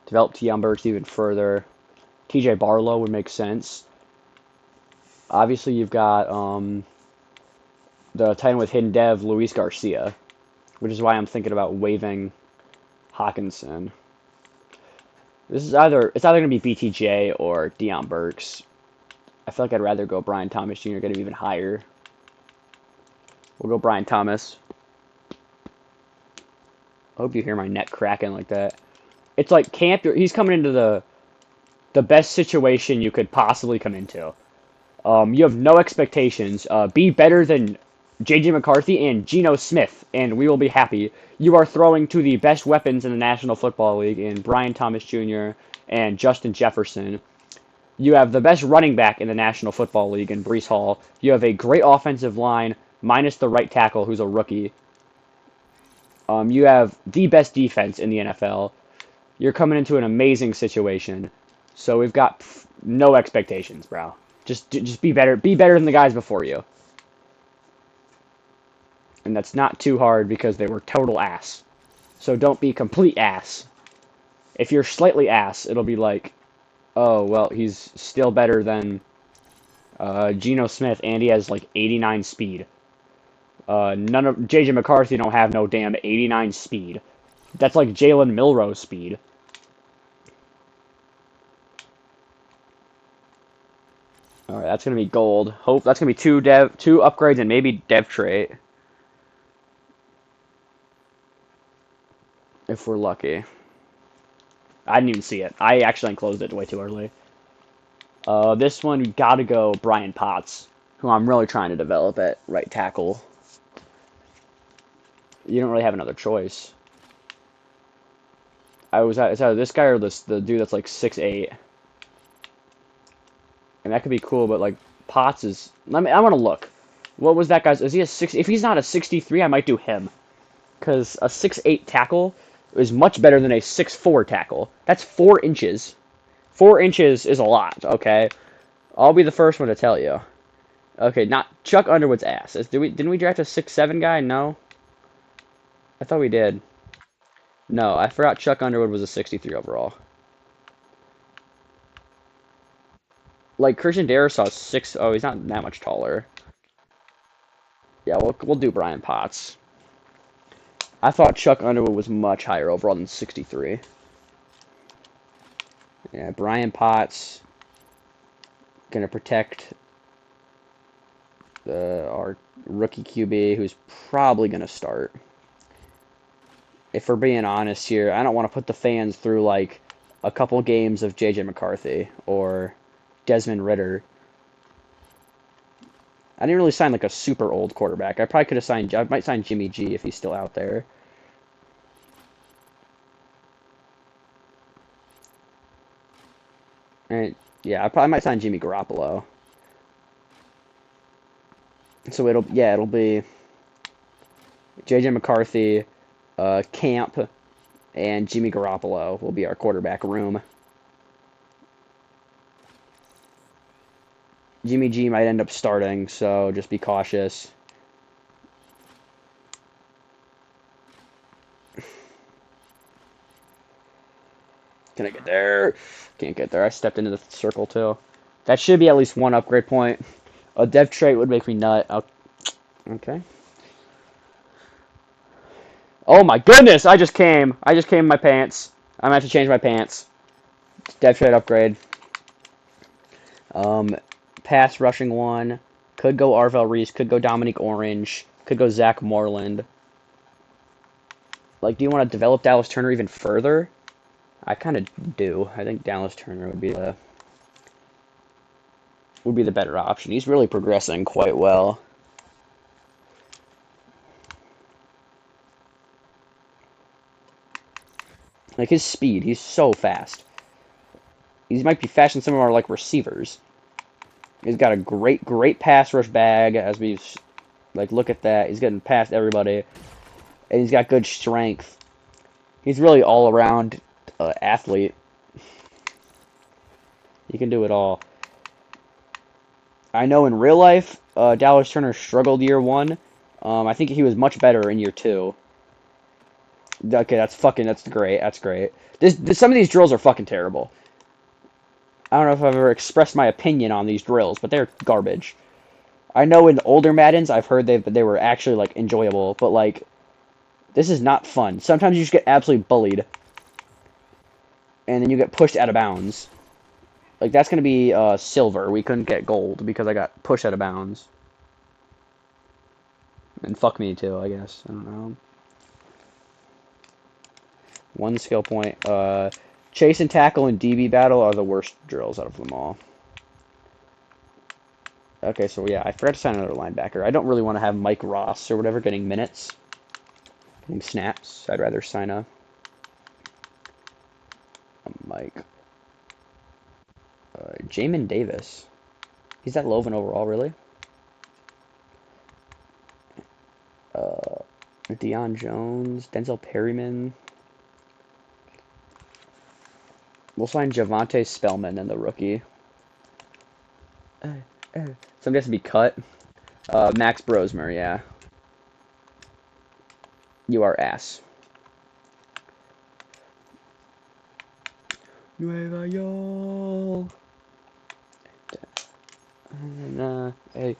[SPEAKER 1] Develop Deion Burks even further. TJ Barlow would make sense. Obviously, you've got the tight end with hidden dev, Luis Garcia, which is why I'm thinking about waiving Hawkinson. It's either going to be BTJ or Deion Burks. I feel like I'd rather go Brian Thomas Jr., get him even higher. We'll go Brian Thomas. I hope you hear my neck cracking like that. It's like camp. He's coming into the best situation you could possibly come into. You have no expectations. Be better than J.J. McCarthy and Geno Smith, and we will be happy. You are throwing to the best weapons in the National Football League in Brian Thomas Jr. and Justin Jefferson. You have the best running back in the National Football League in Breece Hall. You have a great offensive line, minus the right tackle, who's a rookie. You have the best defense in the NFL. You're coming into an amazing situation. So we've got no expectations, bro. Just be better. Be better than the guys before you. And that's not too hard because they were total ass. So don't be complete ass. If you're slightly ass, it'll be like, oh, well, he's still better than Geno Smith, and he has like 89 speed. None of J.J. McCarthy don't have no damn 89 speed. That's like Jalen Milroe speed. All right, that's gonna be gold. Hope that's gonna be two upgrades and maybe dev trait if we're lucky. I didn't even see it. I actually closed it way too early. This one we gotta go Brian Potts, who I'm really trying to develop at right tackle. You don't really have another choice. It's either this guy or the dude that's like 6'8". And that could be cool, but like Potts is. I want to look. What was that guy's? Is he a 6? If he's not a 63, I might do him. Because a 6'8 tackle is much better than a 6'4 tackle. That's 4 inches. 4 inches is a lot. Okay, I'll be the first one to tell you. Okay, not Chuck Underwood's ass. Didn't we draft a 6'7 guy? No. I thought we did. No, I forgot Chuck Underwood was a 63 overall. Like Christian Darrisaw's 6. Oh, he's not that much taller. Yeah, we'll do Brian Potts. I thought Chuck Underwood was much higher overall than 63. Yeah, Brian Potts gonna protect our rookie QB, who's probably gonna start. If we're being honest here, I don't want to put the fans through like a couple games of J.J. McCarthy or Desmond Ridder. I didn't really sign like a super old quarterback. I probably could have signed. I might sign Jimmy G if he's still out there. And yeah, I probably might sign Jimmy Garoppolo. So it'll be J.J. McCarthy, Camp, and Jimmy Garoppolo will be our quarterback room. Jimmy G might end up starting, so just be cautious. Can I get there? Can't get there. I stepped into the circle too. That should be at least one upgrade point. A dev trait would make me nut. Okay. Oh my goodness! I just came in my pants. I'm gonna have to change my pants. Dev trait upgrade. Pass rushing one. Could go Arvell Reese. Could go Dominique Orange. Could go Zach Moreland. Like, do you want to develop Dallas Turner even further? I kind of do. I think Dallas Turner would be the better option. He's really progressing quite well. Like his speed, he's so fast. He might be faster than some of our like receivers. He's got a great pass rush bag. As we like look at that, he's getting past everybody, and he's got good strength. He's really all around athlete. He can do it all. I know in real life, Dallas Turner struggled year one. I think he was much better in year two. Okay, that's great. That's great. Some of these drills are fucking terrible. I don't know if I've ever expressed my opinion on these drills, but they're garbage. I know in older Maddens, I've heard they were actually like enjoyable, but like this is not fun. Sometimes you just get absolutely bullied, and then you get pushed out of bounds. Like that's gonna be silver. We couldn't get gold because I got pushed out of bounds. And fuck me too, I guess. I don't know. One skill point. Chase and tackle and DB battle are the worst drills out of them all. Okay, so yeah, I forgot to sign another linebacker. I don't really want to have Mike Ross or whatever getting minutes, getting snaps. I'd rather sign a Mike. Jamin Davis. He's that low of an overall, really? Uh, Deion Jones, Denzel Perryman. We'll sign Javante Spellman and the rookie. Some guys to be cut. Max Brosmer, yeah. You are ass. Nueva York. Hey.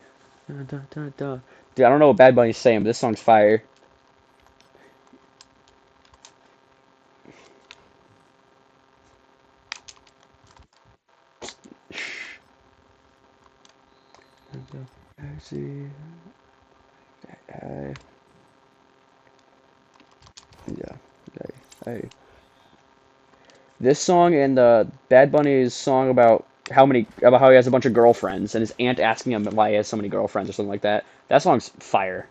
[SPEAKER 1] Dude, I don't know what Bad Bunny's saying, but this song's fire. I see. Hey. Yeah. Hey. This song and Bad Bunny's song about how he has a bunch of girlfriends and his aunt asking him why he has so many girlfriends or something like that. That song's fire.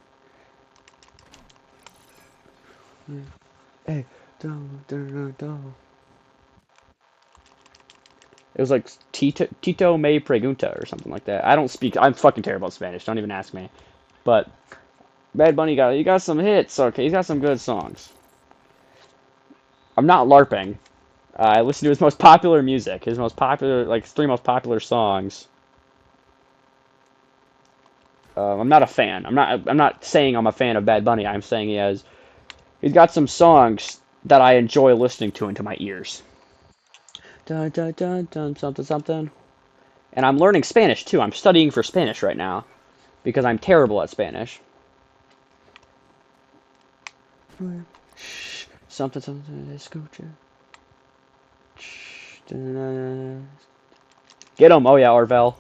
[SPEAKER 1] Hey, it was like Tito Me Pregunta or something like that. I don't speak. I'm fucking terrible at Spanish. Don't even ask me. But Bad Bunny got some hits. Okay, he's got some good songs. I'm not LARPing. I listen to his most popular music. His most popular, like three most popular songs. I'm not a fan. I'm not saying I'm a fan of Bad Bunny. I'm saying he's got some songs that I enjoy listening to into my ears. Dun dun dun dun something something. And I'm learning Spanish too. I'm studying for Spanish right now because I'm terrible at Spanish. Something something escucha. Get him! Oh yeah, Orvel.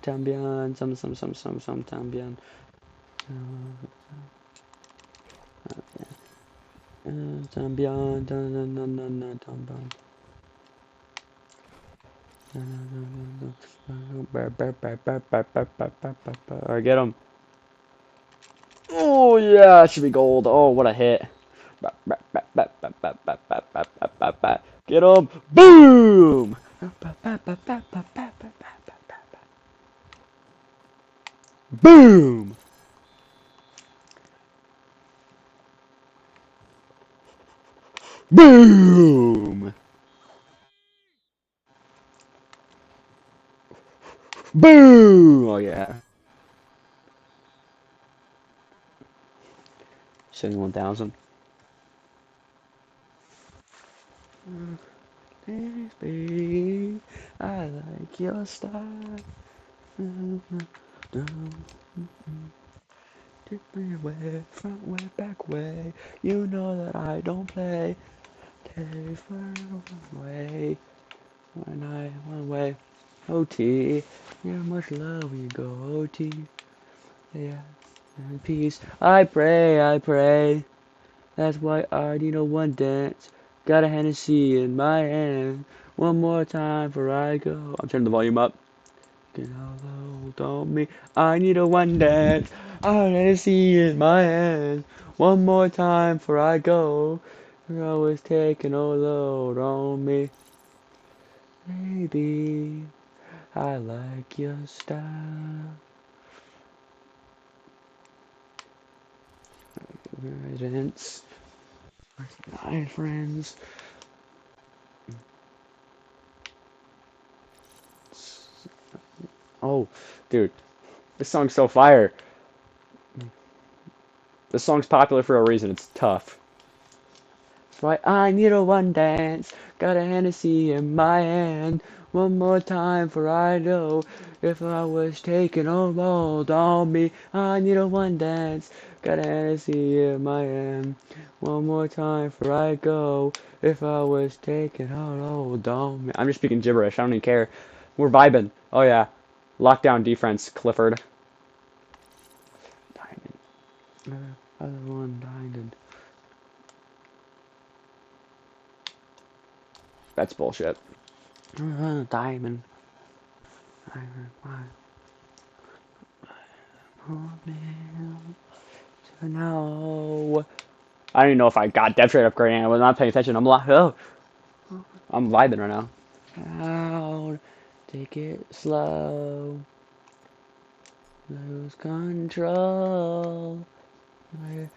[SPEAKER 1] También, some también. También, también. Alright, get him. Oh yeah, that should be gold. Oh, what a hit. Get him. Boom! Boom! Boom! Boom! Oh yeah. 71,000. Baby, I like your style. Take me away, front way, back way. You know that I don't play. Take far away. One way. OT. Yeah, much love we go OT. Yeah, and peace. I pray, I pray. That's why I need a one dance. Got a Hennessy in my hand. One more time before I go. I'm turning the volume up. Get all load on me. I need a one dance. I got a Hennessy in my hand. One more time before I go. You're always taking a load on me. Baby, I like your style. Residence. My friends. Oh, dude, this song's so fire. This song's popular for a reason. It's tough. That's why I need a one dance. Got a Hennessy in my hand. One more time for I know. If I was taking a hold on me, I need a one dance. Got a Hennessy in my hand. One more time for I go. If I was taking a hold on me. I'm just speaking gibberish. I don't even care. We're vibing. Oh yeah. Lockdown defense, Clifford. Diamond. Other one, diamond. That's bullshit. Diamond. No. I don't even know if I got depth rate upgrading. I was not paying attention. I'm vibing right now. Down. Take it slow. Lose control. Where,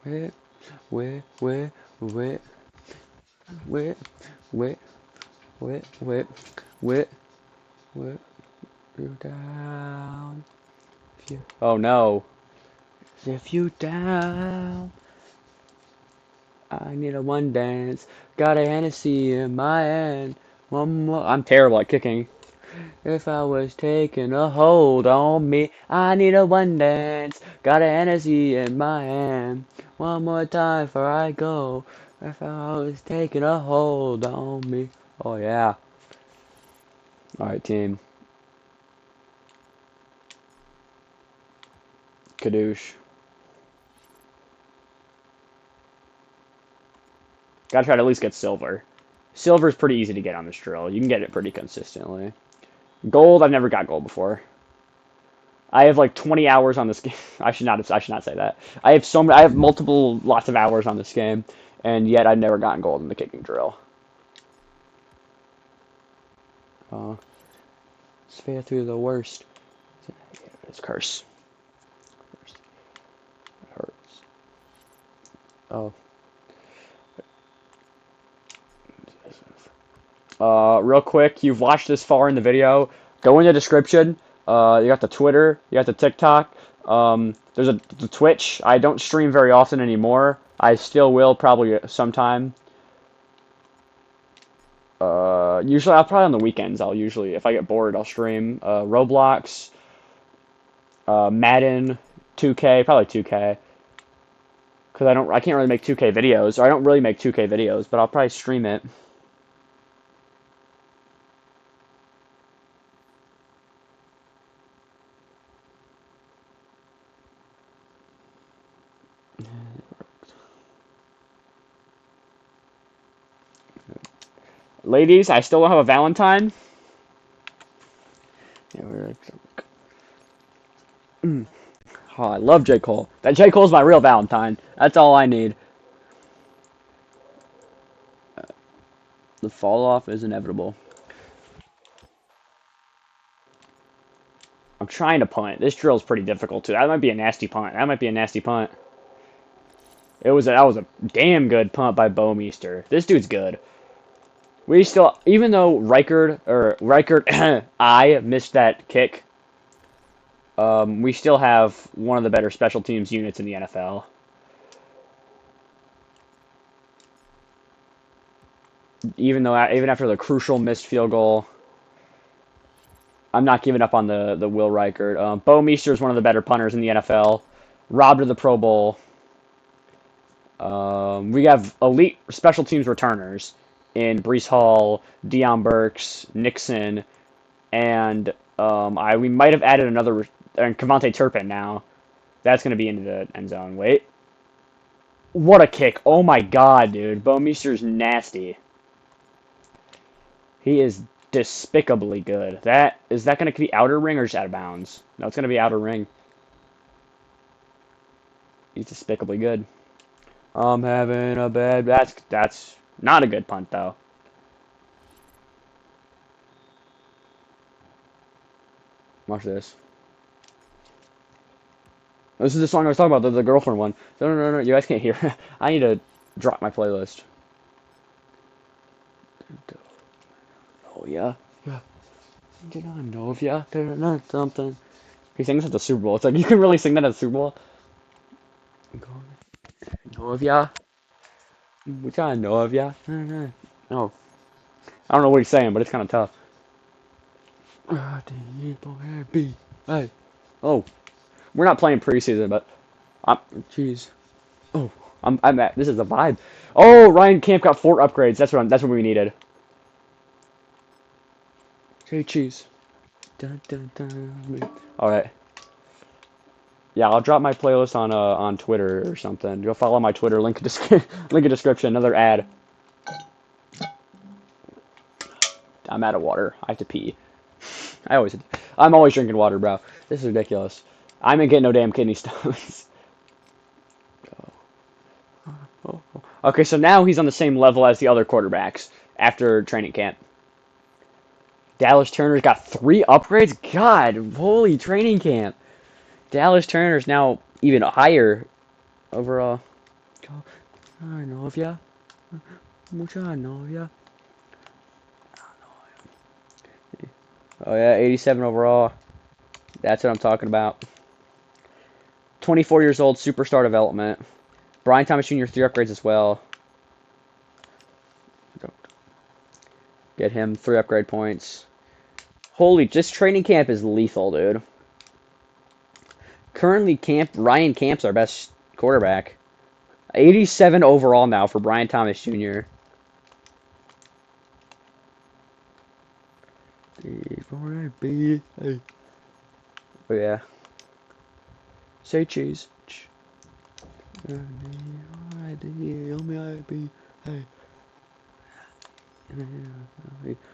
[SPEAKER 1] where, where, where, where, where, where, where, you down. Oh no. If you down, I need a one dance. Got a Hennessy in my hand. One more. I'm terrible at kicking. If I was taking a hold on me, I need a one dance. Got a Hennessy in my hand. One more time before I go. If I was taking a hold on me. Oh yeah. Alright, team. Kadoosh. Gotta try to at least get silver. Silver's pretty easy to get on this drill. You can get it pretty consistently. Gold, I've never got gold before. I have like 20 hours on this game. I should not say that. I have lots of hours on this game, and yet I've never gotten gold in the kicking drill. Sphere through the worst. It's curse. It hurts. Oh. Real quick, you've watched this far in the video. Go in the description. You got the Twitter. You got the TikTok. There's the Twitch. I don't stream very often anymore. I still will probably sometime. Usually, I'll probably on the weekends. I'll usually, if I get bored, I'll stream Roblox, Madden, 2K, probably 2K, because I can't really make 2K videos, or I don't really make 2K videos, but I'll probably stream it. Ladies, I still don't have a Valentine. Yeah, oh, I love J. Cole. That J. Cole's my real Valentine. That's all I need. The fall off is inevitable. I'm trying to punt. This drill's pretty difficult too. That might be a nasty punt. That was a damn good punt by Bowmeister. This dude's good. We still, even though Reichert, I missed that kick. We still have one of the better special teams units in the NFL. Even after the crucial missed field goal, I'm not giving up on the Will Reichert. Bowmeister is one of the better punters in the NFL. Robbed of the Pro Bowl. We have elite special teams returners in Breece Hall, Deion Burks, Nixon, and we might have added another, and Cavante Turpin now. That's going to be into the end zone. Wait. What a kick. Oh my god, dude. Bowmeister's nasty. He is despicably good. Is that going to be outer ring or just out of bounds? No, it's going to be outer ring. He's despicably good. I'm having a bad. That's not a good punt though. Watch this. This is the song I was talking about, the girlfriend one. No, you guys can't hear. I need to drop my playlist. Oh yeah. Did I know if ya? Did I something? He sings at the Super Bowl. It's like you can really sing that at the Super Bowl. Know of ya? Which I know of ya? No. I don't know what he's saying, but it's kind of tough. Hey. Oh, we're not playing preseason, but jeez. Oh, I'm at. This is a vibe. Oh, Ryan Camp got 4 upgrades. That's what we needed. Hey, cheese. Dun, dun, dun. All right. Yeah, I'll drop my playlist on Twitter or something. Go follow my Twitter link link in description. Another ad. I'm out of water. I have to pee. I'm always drinking water, bro. This is ridiculous. I ain't getting no damn kidney stones. Okay, so now he's on the same level as the other quarterbacks after training camp. Dallas Turner's got 3 upgrades. God, holy training camp. Dallas Turner's now even higher overall. I know ya. Mucho I know ya. Oh yeah, 87 overall. That's what I'm talking about. 24 years old, superstar development. Brian Thomas Jr. 3 upgrades as well. Get him 3 upgrade points. Holy, just training camp is lethal, dude. Currently, Ryan Camp's our best quarterback. 87 overall now for Brian Thomas Jr. Oh yeah. Say cheese.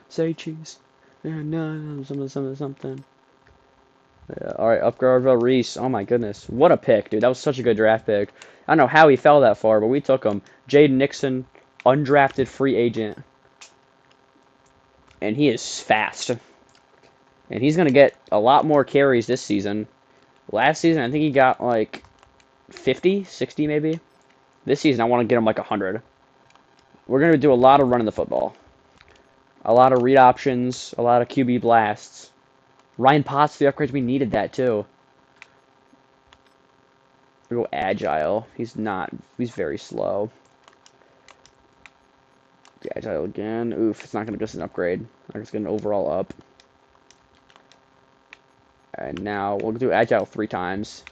[SPEAKER 1] Say cheese. Something. Yeah, all right, Upgarville Reese. Oh my goodness, what a pick, dude! That was such a good draft pick. I don't know how he fell that far, but we took him. Jaden Nixon, undrafted free agent, and he is fast. And he's gonna get a lot more carries this season. Last season, I think he got like 50, 60 maybe. This season, I want to get him like 100. We're gonna do a lot of running the football, a lot of read options, a lot of QB blasts. Ryan Potts, the upgrades, we needed that too. We go agile. He's not. He's very slow. Agile again. Oof, it's not going to give us an upgrade. I'm just going to overall up. And now we'll do agile 3 times.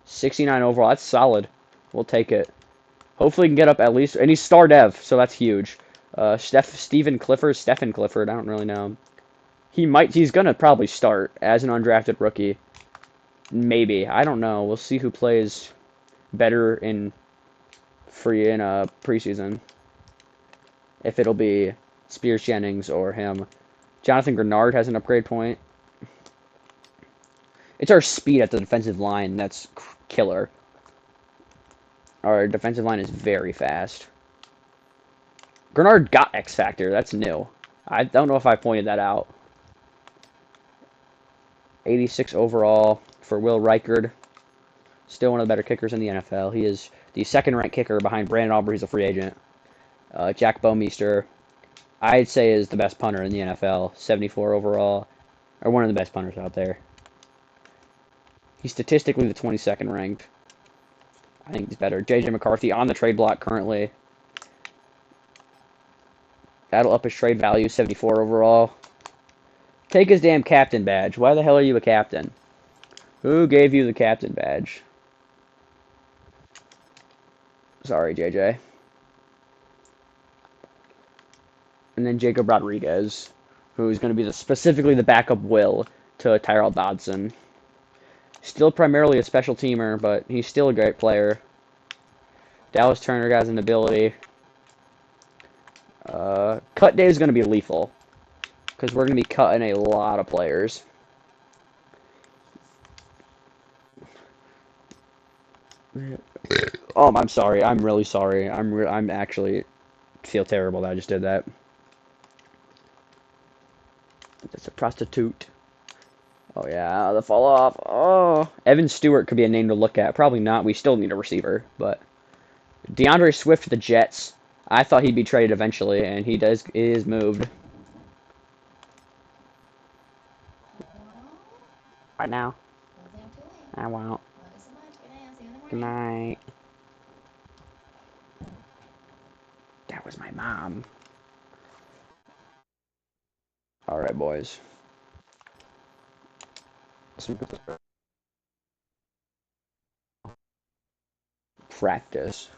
[SPEAKER 1] 69 overall. That's solid. We'll take it. Hopefully he can get up at least. And he's star dev, so that's huge. Stephen Clifford. I don't really know. He's going to probably start as an undrafted rookie. Maybe. I don't know. We'll see who plays better in preseason. If it'll be Spears Jennings or him. Jonathan Grenard has an upgrade point. It's our speed at the defensive line that's killer. Our defensive line is very fast. Grenard got X Factor. That's new. I don't know if I pointed that out. 86 overall for Will Reichard. Still one of the better kickers in the NFL. He is the 2nd-ranked kicker behind Brandon Aubrey, who's a free agent. Jack Bowmeister, I'd say, is the best punter in the NFL. 74 overall. Or one of the best punters out there. He's statistically the 22nd ranked. I think he's better. JJ McCarthy on the trade block currently. That'll up his trade value, 74 overall. Take his damn captain badge. Why the hell are you a captain? Who gave you the captain badge? Sorry, JJ. And then Jacob Rodriguez, who's going to be specifically the backup Will to Tyrell Dodson. Still primarily a special teamer, but he's still a great player. Dallas Turner has an ability. Cut day is going to be lethal, because we're going to be cutting a lot of players. Oh, I'm sorry. I'm really sorry. I'm actually feel terrible that I just did that. That's a prostitute. Oh yeah, the fall off. Oh, Evan Stewart could be a name to look at. Probably not. We still need a receiver, but DeAndre Swift to the Jets. I thought he'd be traded eventually, and he is moved. Right now. I won't. Good night. That was my mom. All right, boys. Practice.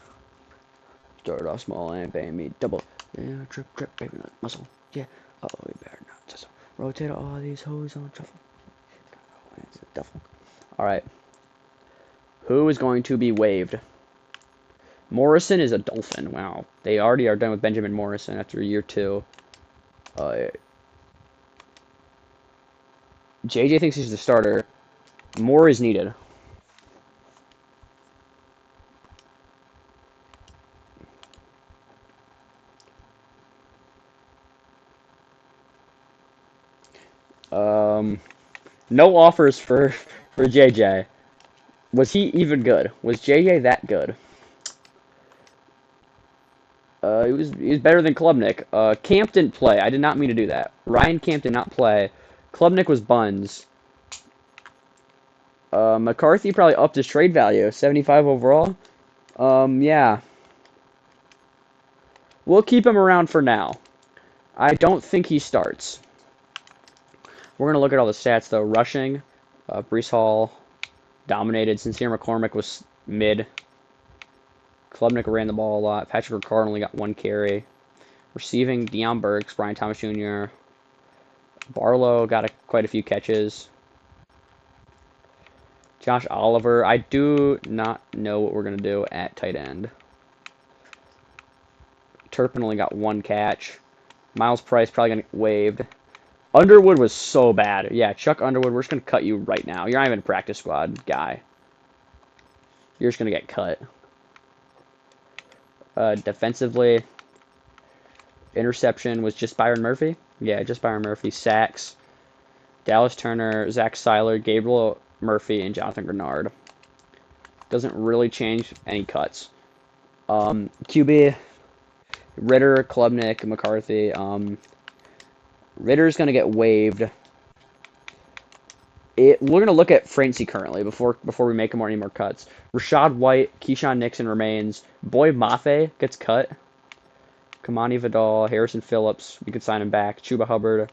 [SPEAKER 1] Start off small and bang me double. Yeah, trip, baby, muscle. Yeah. Oh, we better not just rotate all these hoes on shuffle. It's a duffel. All right. Who is going to be waived? Morrison is a Dolphin. Wow. They already are done with Benjamin Morrison after year 2. JJ thinks he's the starter. More is needed. No offers for JJ. Was he even good? Was JJ that good? He was better than Klubnik. Camp didn't play. I did not mean to do that. Ryan Camp did not play. Klubnik was buns. McCarthy probably upped his trade value. 75 overall. Yeah. We'll keep him around for now. I don't think he starts. We're going to look at all the stats, though. Rushing, Brees Hall dominated. Sincere McCormick was mid. Klubnik ran the ball a lot. Patrick Ricard only got 1 carry. Receiving, Deion Burks, Brian Thomas Jr. Barlow got quite a few catches. Josh Oliver. I do not know what we're going to do at tight end. Turpin only got 1 catch. Miles Price probably going to get waived. Underwood was so bad. Yeah, Chuck Underwood, we're just going to cut you right now. You're not even a practice squad guy. You're just going to get cut. Defensively, interception was just Byron Murphy. Yeah, just Byron Murphy. Sacks, Dallas Turner, Zach Seiler, Gabriel Murphy, and Jonathan Grenard. Doesn't really change any cuts. QB, Ritter, Klubnik, McCarthy. Ritter's going to get waived. We're going to look at Francie currently before we make any more cuts. Rashad White, Keyshawn Nixon remains. Boy Mafe gets cut. Kamani Vidal, Harrison Phillips, we could sign him back. Chuba Hubbard,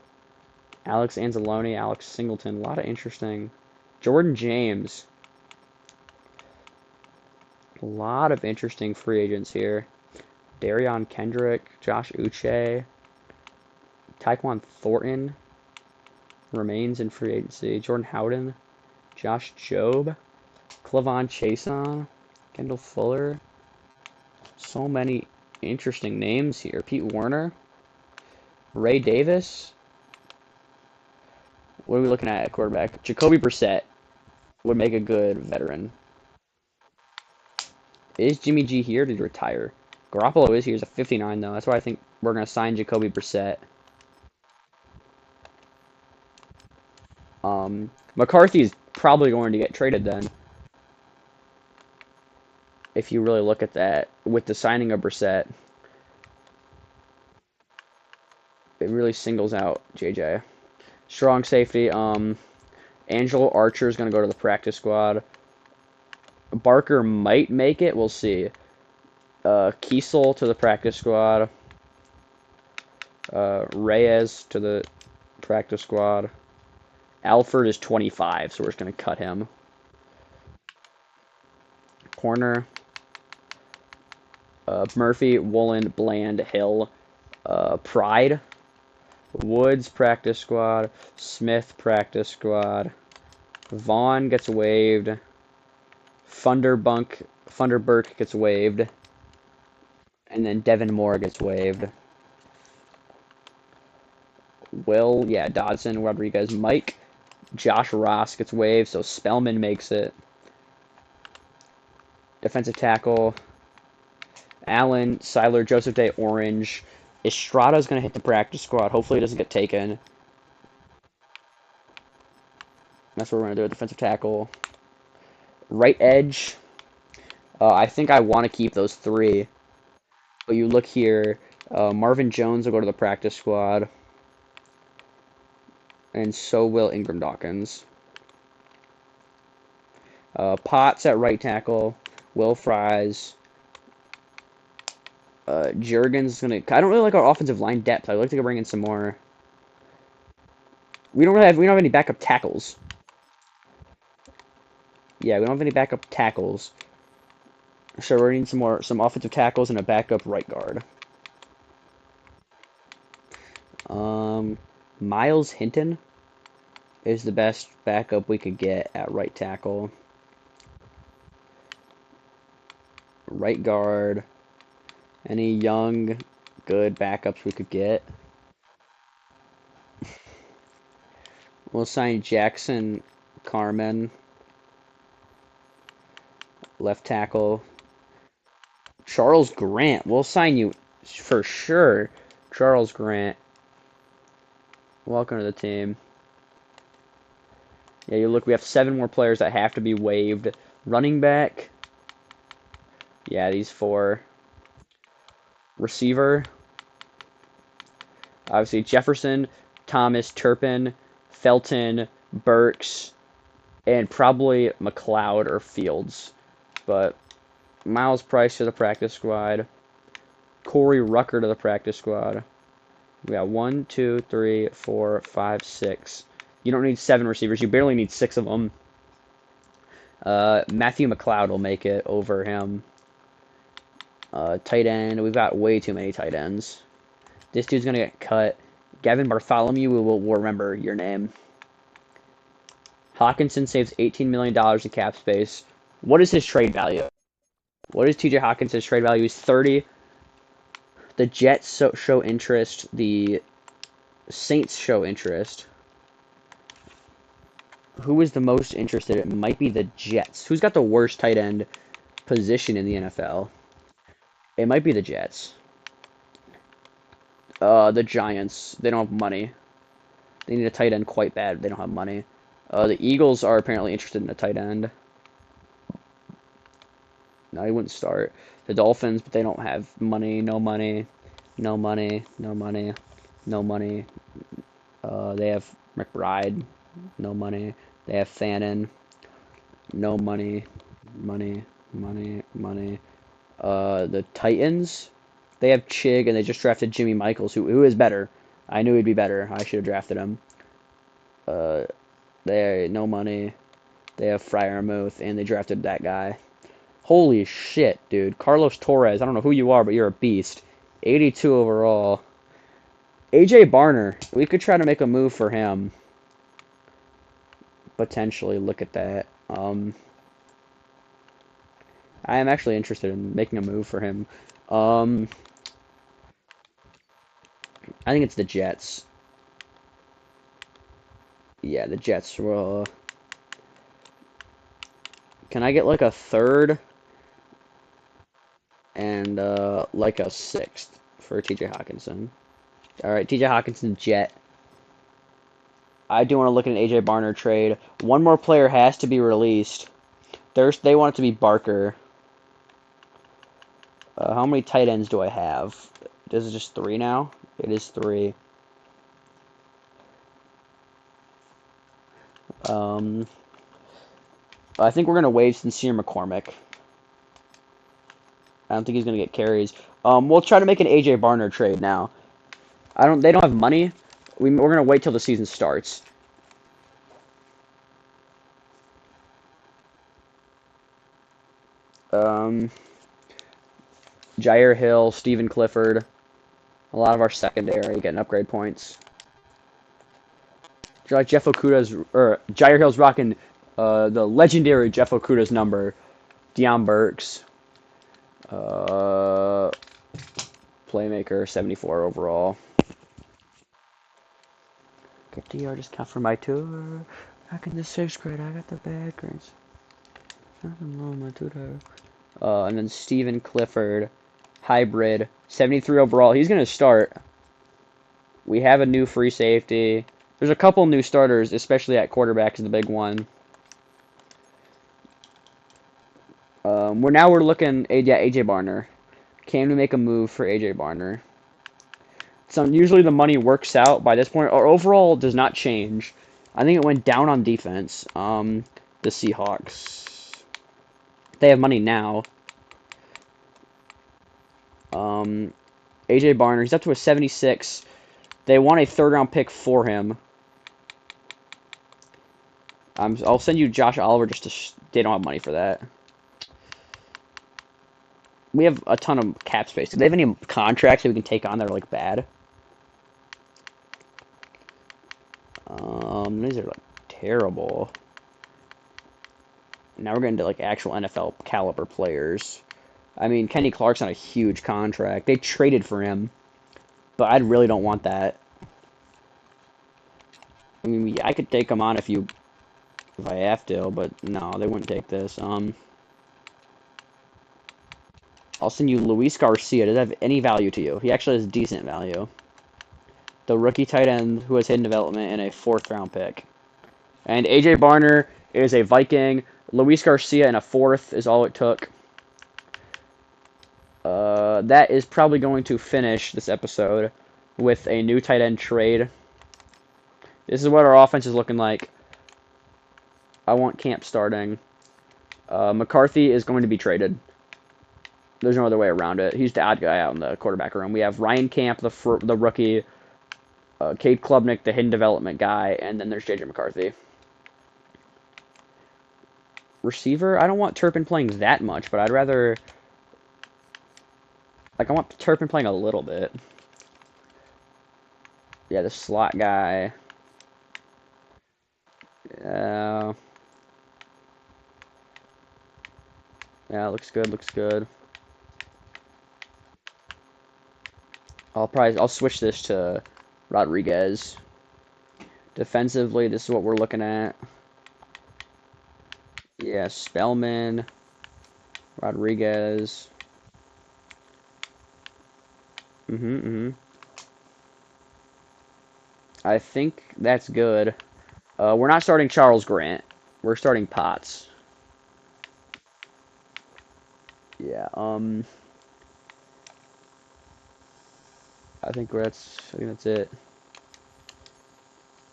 [SPEAKER 1] Alex Anzalone, Alex Singleton. A lot of interesting. Jordan James. A lot of interesting free agents here. Darion Kendrick, Josh Uche, Tyquan Thornton remains in free agency. Jordan Howden, Josh Jobe, Clavon Chason, Kendall Fuller. So many interesting names here. Pete Werner, Ray Davis. What are we looking at quarterback? Jacoby Brissett would make a good veteran. Is Jimmy G here? Did he retire? Garoppolo is here. He's a 59, though. That's why I think we're going to sign Jacoby Brissett. McCarthy is probably going to get traded then. If you really look at that, with the signing of Brissett, it really singles out JJ. Strong safety. Angelo Archer is going to go to the practice squad. Barker might make it. We'll see. Kiesel to the practice squad. Reyes to the practice squad. Alford is 25, so we're just going to cut him. Corner. Murphy, Woolen, Bland, Hill, Pride. Woods, practice squad. Smith, practice squad. Vaughn gets waived. Funderburk gets waived. And then Devin Moore gets waived. Dodson, Rodriguez, Mike. Josh Ross gets waived, so Spellman makes it. Defensive tackle. Allen, Seiler, Joseph Day, Orange. Estrada's going to hit the practice squad. Hopefully he doesn't get taken. That's what we're going to do. Defensive tackle. Right edge. I think I want to keep those 3. But you look here. Marvin Jones will go to the practice squad. And so will Ingram Dawkins. Potts at right tackle. Will Fries. Juergens is going to... I don't really like our offensive line depth. I'd like to bring in some more. We don't have any backup tackles. Yeah, we don't have any backup tackles. So we're needing some offensive tackles and a backup right guard. Miles Hinton is the best backup we could get at right tackle. Right guard. Any young, good backups we could get. We'll sign Jackson Carmen, left tackle. Charles Grant. We'll sign you for sure. Charles Grant. Welcome to the team. Yeah, you look, we have 7 more players that have to be waived. Running back. Yeah, these 4. Receiver. Obviously, Jefferson, Thomas, Turpin, Felton, Burks, and probably McLeod or Fields. But Miles Price to the practice squad. Corey Rucker to the practice squad. We got 1, 2, 3, 4, 5, 6. You don't need 7 receivers. You barely need 6 of them. Matthew McLeod will make it over him. Tight end. We've got way too many tight ends. This dude's going to get cut. Gavin Bartholomew, we'll remember your name. Hawkinson saves $18 million in cap space. What is his trade value? What is TJ Hawkinson's trade value? He's 30. The Jets show interest. The Saints show interest. Who is the most interested? It might be the Jets. Who's got the worst tight end position in the NFL? It might be the Jets. The Giants. They don't have money. They need a tight end quite bad. They don't have money. The Eagles are apparently interested in a tight end. No, he wouldn't start. The Dolphins, but they don't have money. No money. No money. No money. No money. They have McBride. No money. They have Fannin. No money. Money. Money. Money. The Titans. They have Chig, and they just drafted Jimmy Michaels, who is better. I knew he'd be better. I should have drafted him. They no money. They have Freiermuth, and they drafted that guy. Holy shit, dude. Carlos Torres. I don't know who you are, but you're a beast. 82 overall. AJ Barner. We could try to make a move for him. Potentially. Look at that. I am actually interested in making a move for him. I think it's the Jets. Yeah, the Jets will. Can I get like a 3rd and like a 6th for TJ Hawkinson? All right, TJ Hawkinson, Jet. I do want to look at an AJ Barner trade. One more player has to be released. They want it to be Barker. How many tight ends do I have? Is it just 3 now? It is 3. I think we're going to waive Sincere McCormick. I don't think he's going to get carries. We'll try to make an AJ Barner trade now. They don't have money. We're going to wait till the season starts. Jair Hill, Stephen Clifford. A lot of our secondary getting upgrade points. Do you like Jeff Okuda's, or Jair Hill's rocking the legendary Jeff Okuda's number. Deion Burks. Playmaker, 74 overall. Get the artist count for my tour. Back in the 6th grade, I got the bad grades. My tutor. And then Stephen Clifford, hybrid, 73 overall. He's going to start. We have a new free safety. There's a couple new starters, especially at quarterback is the big one. We're looking at AJ Barner. Can we make a move for AJ Barner? So usually the money works out by this point. Our overall does not change. I think it went down on defense. The Seahawks. They have money now. AJ Barner, he's up to a 76. They want a 3rd round pick for him. I'll send you Josh Oliver just to. They don't have money for that. We have a ton of cap space. Do they have any contracts that we can take on that are like bad? These are like terrible. Now we're getting to like actual NFL caliber players. I mean, Kenny Clark's on a huge contract. They traded for him, but I really don't want that. I mean, yeah, I could take him on if I have to, but no, they wouldn't take this. I'll send you Luis Garcia. Does that have any value to you? He actually has decent value. The rookie tight end who has hidden development and a fourth round pick. And AJ Barner is a Viking. Luis Garcia and a fourth is all it took. That is probably going to finish this episode with a new tight end trade. This is what our offense is looking like. I want Camp starting. McCarthy is going to be traded. There's no other way around it. He's the odd guy out in the quarterback room. We have Ryan Camp, the rookie, Cade Klubnik, the hidden development guy, and then there's JJ McCarthy. Receiver, I don't want Turpin playing that much, but I'd rather... Like, I want Turpin playing a little bit. Yeah, the slot guy. Yeah, looks good, looks good. I'll switch this to Rodriguez. Defensively, this is what we're looking at. Yeah, Spellman, Rodriguez. I think that's good. We're not starting Charles Grant. We're starting Potts. Yeah. I think that's it.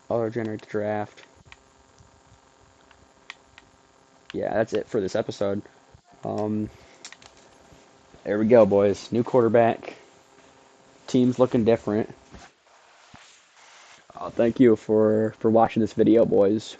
[SPEAKER 1] Auto generate the draft. Yeah, that's it for this episode. Um, there we go, boys. New quarterback. Team's looking different. Thank you for watching this video, boys.